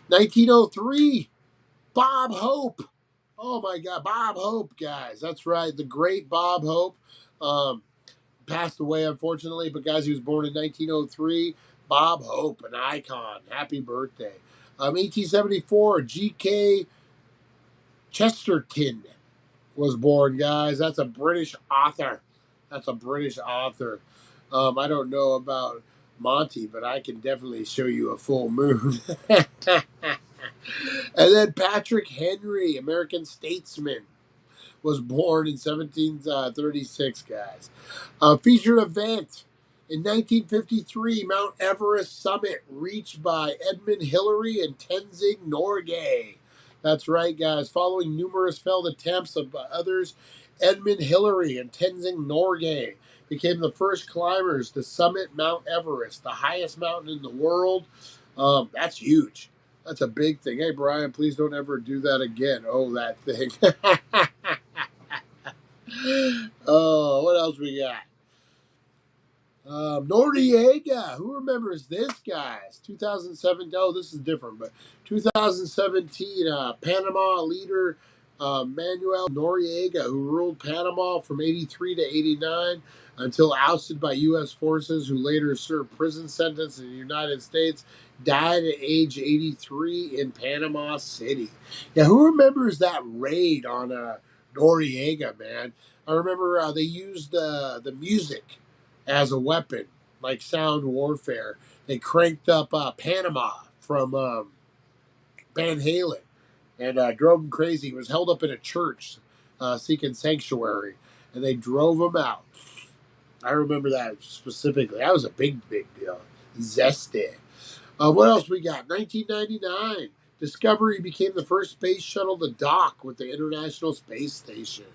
1903, Bob Hope. Oh, my God, Bob Hope, guys. That's right, the great Bob Hope. Passed away, unfortunately, but, guys, he was born in 1903. Bob Hope, an icon. Happy birthday. 1874, G.K. Chesterton was born, guys. That's a British author. I don't know about Monty, but I can definitely show you a full moon. And then Patrick Henry, American statesman, was born in 1736, guys. Featured event in 1953, Mount Everest summit reached by Edmund Hillary and Tenzing Norgay. That's right, guys. Following numerous failed attempts of others, Edmund Hillary and Tenzing Norgay became the first climbers to summit Mount Everest, the highest mountain in the world. That's huge. That's a big thing. Hey, Brian, please don't ever do that again. Oh, that thing. Oh, what else we got? Noriega. Who remembers this, guys? 2007. Oh, this is different, but 2017, Panama leader Manuel Noriega, who ruled Panama from 83 to 89 until ousted by U.S. forces, who later served prison sentence in the United States, died at age 83 in Panama City. Now, who remembers that raid on Noriega, man? I remember they used the music as a weapon, like sound warfare. They cranked up Panama from Van Halen and drove him crazy. He was held up in a church seeking sanctuary, and they drove him out. I remember that specifically. That was a big, big deal. Zesty. What else we got? 1999, Discovery became the first space shuttle to dock with the International Space Station.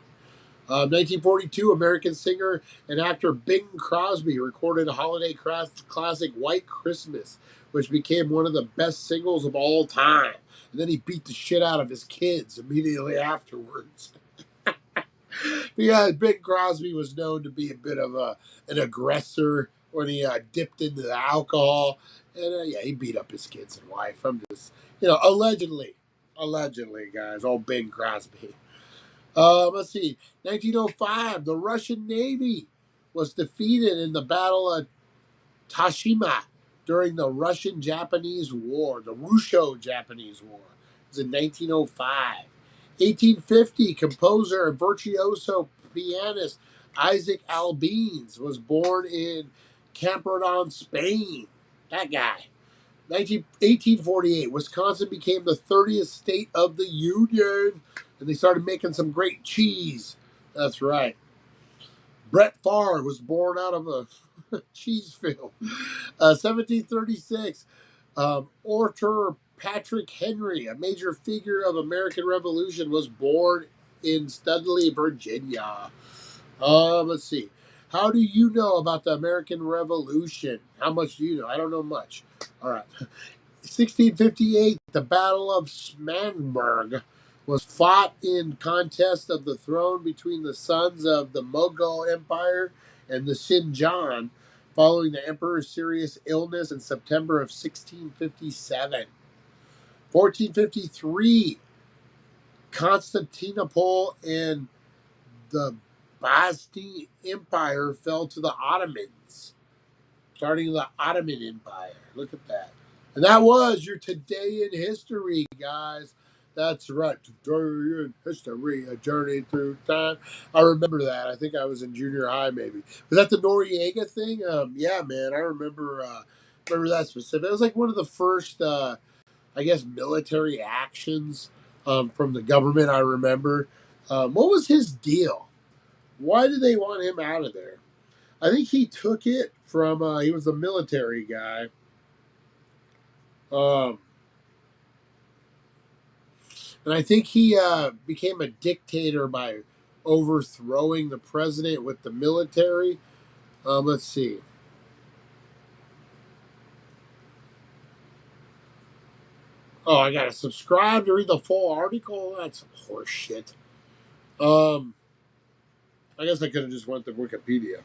1942, American singer and actor Bing Crosby recorded a holiday classic, White Christmas, which became one of the best singles of all time. And then he beat the shit out of his kids immediately afterwards. Yeah, Bing Crosby was known to be a bit of an aggressor when he dipped into the alcohol. And yeah, he beat up his kids and wife. I'm just, allegedly, guys, old Bing Crosby. Let's see. 1905, the Russian Navy was defeated in the Battle of Tashima during the Russian-Japanese War, the Russo-Japanese War. It was in 1905. 1850, composer and virtuoso pianist Isaac Albéniz was born in Camprodon, Spain. That guy. 1848, Wisconsin became the 30th state of the Union, and they started making some great cheese. That's right. Brett Favre was born out of a cheese field. 1736, Orator Patrick Henry, a major figure of American Revolution, was born in Studley, Virginia. Let's see. How do you know about the American Revolution? How much do you know? I don't know much. All right. 1658, the Battle of Smanberg was fought in contest of the throne between the sons of the Mughal Empire and the Sinjan, following the emperor's serious illness in September of 1657. 1453, Constantinople and the Byzantine Empire fell to the Ottomans, starting the Ottoman Empire. Look at that. And that was your Today in History, guys. That's right. Today in History, a journey through time. I remember that. I think I was in junior high, maybe. Was that the Noriega thing? Yeah, man. I remember that specific. It was like one of the first, I guess, military actions from the government, I remember. What was his deal? Why did they want him out of there? I think he took it from, he was a military guy. And I think he became a dictator by overthrowing the president with the military. Let's see. Oh, I gotta subscribe to read the full article? That's some horse shit. I guess I could have just went to Wikipedia.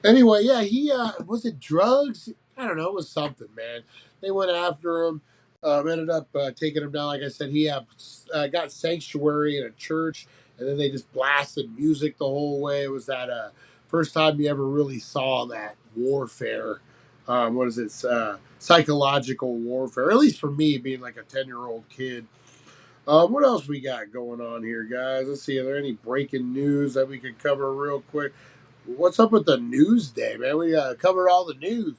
Anyway, yeah, he was it drugs? I don't know, it was something, man. They went after him, ended up taking him down. Like I said, he got sanctuary in a church, and then they just blasted music the whole way. It was that first time you ever really saw that warfare. What is it? Psychological warfare. At least for me, being like a 10-year-old kid. What else we got going on here, guys? Let's see. Are there any breaking news that we could cover real quick? What's up with the news day, man? We covered all the news.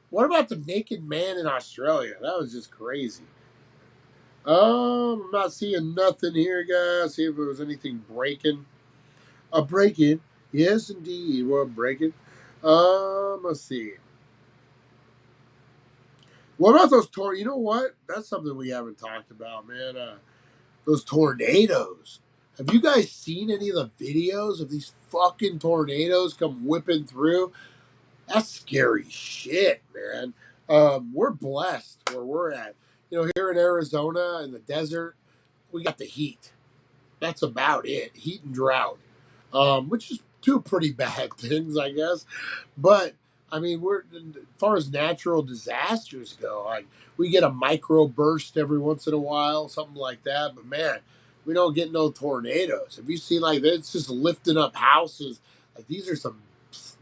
What about the naked man in Australia? That was just crazy. I'm not seeing nothing here, guys. See if there was anything breaking. A breaking. Yes, indeed. We're breaking. Let's see. What about those tornadoes? You know what? That's something we haven't talked about, man. Those tornadoes. Have you guys seen any of the videos of these fucking tornadoes come whipping through? That's scary shit, man. We're blessed where we're at. Here in Arizona in the desert, we got the heat. That's about it. Heat and drought, which is two pretty bad things, I guess. But I mean, we're as far as natural disasters go, like we get a micro burst every once in a while, something like that. But man, we don't get no tornadoes. Have you seen like that? It's just lifting up houses. Like these are some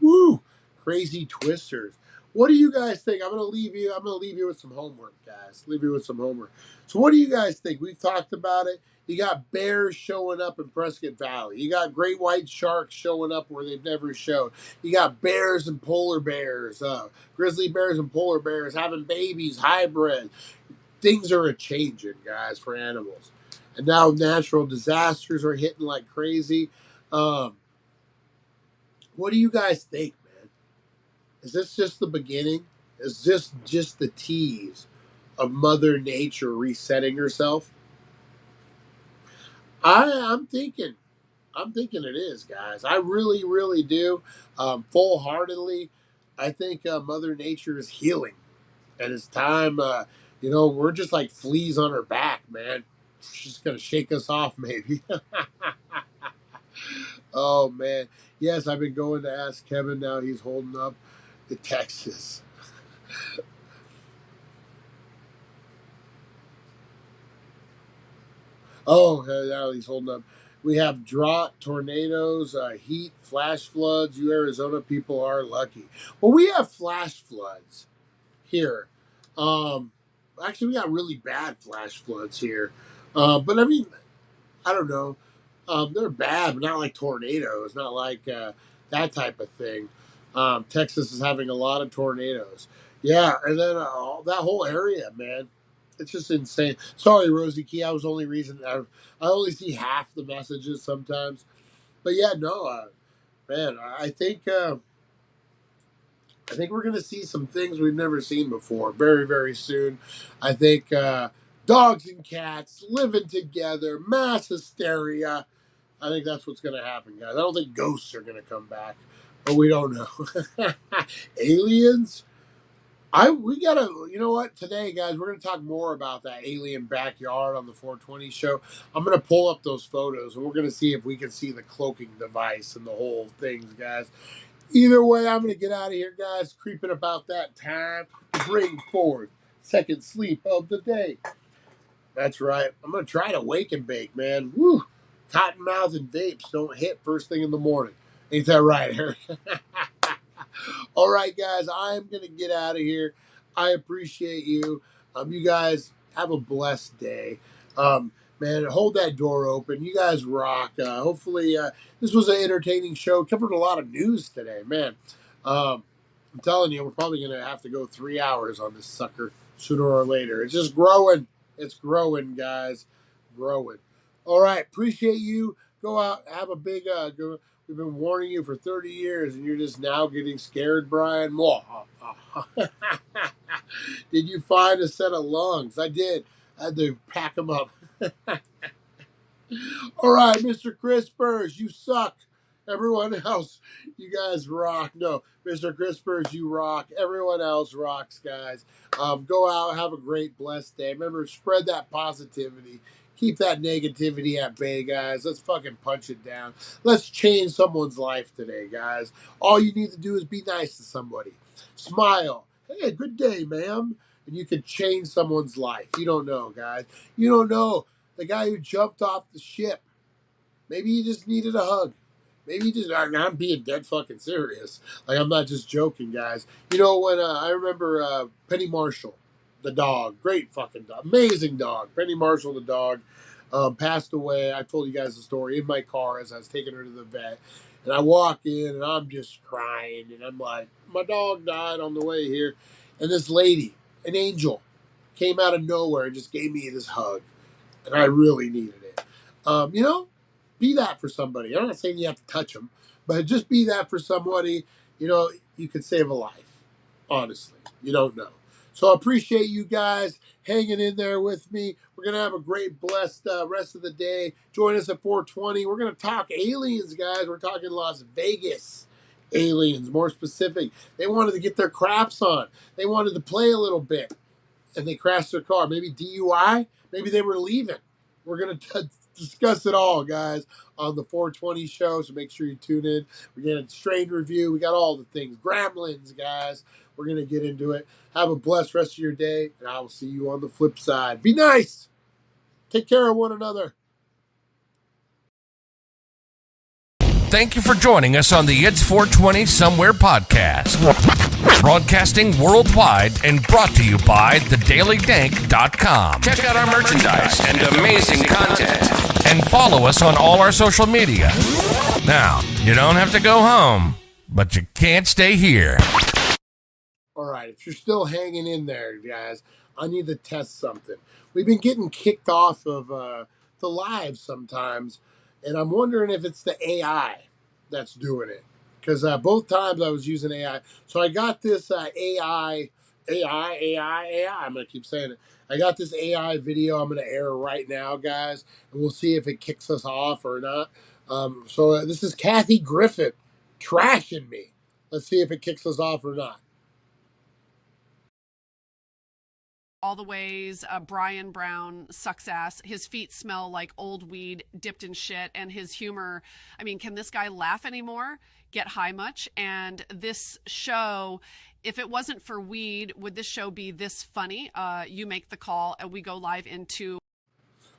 woo crazy twisters. What do you guys think? I'm gonna leave you. I'm gonna leave you with some homework, guys. Leave you with some homework. So, what do you guys think? We've talked about it. You got bears showing up in Prescott Valley. You got great white sharks showing up where they've never showed. You got bears and polar bears, grizzly bears and polar bears having babies, hybrid. Things are a changing, guys, for animals. And now natural disasters are hitting like crazy. Um, what do you guys think, man? Is this just the beginning? Is this just the tease of Mother Nature resetting herself? I'm thinking. I'm thinking it is, guys. I really, really do. Full heartedly, I think Mother Nature is healing. And it's time, we're just like fleas on her back, man. She's going to shake us off, maybe. Oh, man. Yes, I've been going to ask Kevin now. He's holding up the Texas. Oh, now he's holding up. We have drought, tornadoes, heat, flash floods. You Arizona people are lucky. Well, we have flash floods here. Um, Actually, we got really bad flash floods here. But I mean, I don't know. They're bad, but not like tornadoes, not like that type of thing. Texas is having a lot of tornadoes. Yeah, and then that whole area, man, it's just insane. Sorry, Rosie Key, I was only reason I only see half the messages sometimes. But yeah, no, man, I think we're going to see some things we've never seen before very, very soon. I think dogs and cats living together, mass hysteria. I think that's what's going to happen, guys. I don't think ghosts are going to come back, but we don't know. Aliens? We gotta, you know what? Today, guys, we're gonna talk more about that alien backyard on the 420 show. I'm gonna pull up those photos, and we're gonna see if we can see the cloaking device and the whole things, guys. Either way, I'm going to get out of here, guys. Creeping about that time to bring forward second sleep of the day. That's right. I'm going to try to wake and bake, man. Woo! Cottonmouth and vapes don't hit first thing in the morning. Ain't that right, Eric? All right, guys. I'm going to get out of here. I appreciate you. You guys have a blessed day. Man, hold that door open. You guys rock. Hopefully, this was an entertaining show. Covered a lot of news today, man. I'm telling you, we're probably going to have to go 3 hours on this sucker sooner or later. It's just growing. It's growing, guys. Growing. All right. Appreciate you. Go out. Have a big go. We've been warning you for 30 years, and you're just now getting scared, Brian. Did you find a set of lungs? I did. I had to pack them up. All right, Mr. Crispers, you suck. Everyone else, you guys rock. No, Mr. Crispers, you rock. Everyone else rocks, guys. Go out, have a great, blessed day. Remember, spread that positivity. Keep that negativity at bay, guys. Let's fucking punch it down. Let's change someone's life today, guys. All you need to do is be nice to somebody. Smile. Hey, good day, ma'am. And you can change someone's life. You don't know, guys. You don't know. The guy who jumped off the ship. Maybe he just needed a hug. Maybe he just, I'm being dead fucking serious. Like, I'm not just joking, guys. You know, when I remember Penny Marshall, the dog, great fucking dog, amazing dog. Penny Marshall, the dog, passed away. I told you guys the story in my car as I was taking her to the vet. And I walk in and I'm just crying. And I'm like, my dog died on the way here. And this lady, an angel, came out of nowhere and just gave me this hug, and I really needed it. Be that for somebody. I'm not saying you have to touch them, but just be that for somebody. You could save a life. Honestly, you don't know. So I appreciate you guys hanging in there with me. We're going to have a great, blessed rest of the day. Join us at 4:20. We're going to talk aliens, guys. We're talking Las Vegas aliens, more specific. They wanted to get their craps on. They wanted to play a little bit, and they crashed their car. Maybe DUI. Maybe they were leaving. We're going to discuss it all, guys, on the 420 show, so make sure you tune in. We got a strain review. We got all the things. Gremlins, guys. We're going to get into it. Have a blessed rest of your day, and I will see you on the flip side. Be nice. Take care of one another. Thank you for joining us on the It's 420 Somewhere podcast. Broadcasting worldwide and brought to you by thedailydank.com. Check out our merchandise and amazing content. And follow us on all our social media. Now, you don't have to go home, but you can't stay here. All right, if you're still hanging in there, guys, I need to test something. We've been getting kicked off of the live sometimes, and I'm wondering if it's the AI that's doing it. Because both times I was using AI. So I got this AI. I'm going to keep saying it. I got this AI video I'm going to air right now, guys, and we'll see if it kicks us off or not. So this is Kathy Griffin trashing me. Let's see if it kicks us off or not. All the ways Brian Brown sucks ass. His feet smell like old weed dipped in shit, and his humor. I mean, can this guy laugh anymore? Get high much? And this show, if it wasn't for weed, would this show be this funny? You make the call, and we go live into.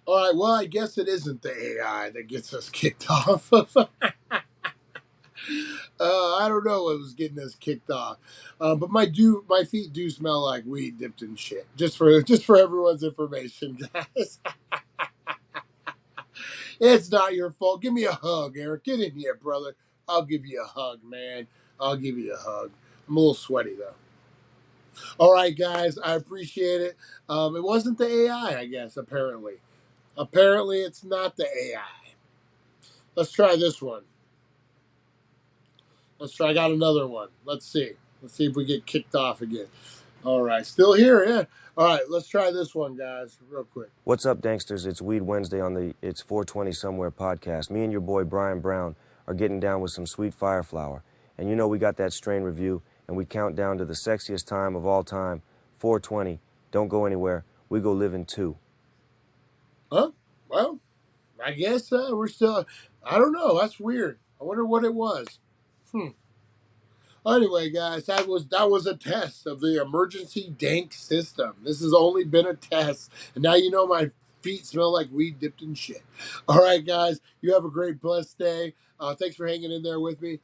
All right, well, I guess it isn't the AI that gets us kicked off. I don't know what was getting us kicked off, but my feet do smell like weed dipped in shit. Just for everyone's information, guys. It's not your fault. Give me a hug, Eric. Get in here, brother. I'll give you a hug, man. I'll give you a hug. I'm a little sweaty though. All right, guys. I appreciate it. It wasn't the AI, I guess. Apparently, it's not the AI. Let's try this one. I got another one. Let's see if we get kicked off again. All right, still here, yeah. All right, let's try this one, guys, real quick. What's up, Danksters? It's Weed Wednesday on the It's 420 Somewhere podcast. Me and your boy Brian Brown are getting down with some sweet fireflower. And you know we got that strain review, and we count down to the sexiest time of all time, 420. Don't go anywhere. We go live in 2. Huh? Well, I guess we're still... I don't know. That's weird. I wonder what it was. Anyway, guys, that was a test of the emergency Dank system. This has only been a test, and now you know my feet smell like weed dipped in shit. All right, guys, you have a great, blessed day. Thanks for hanging in there with me.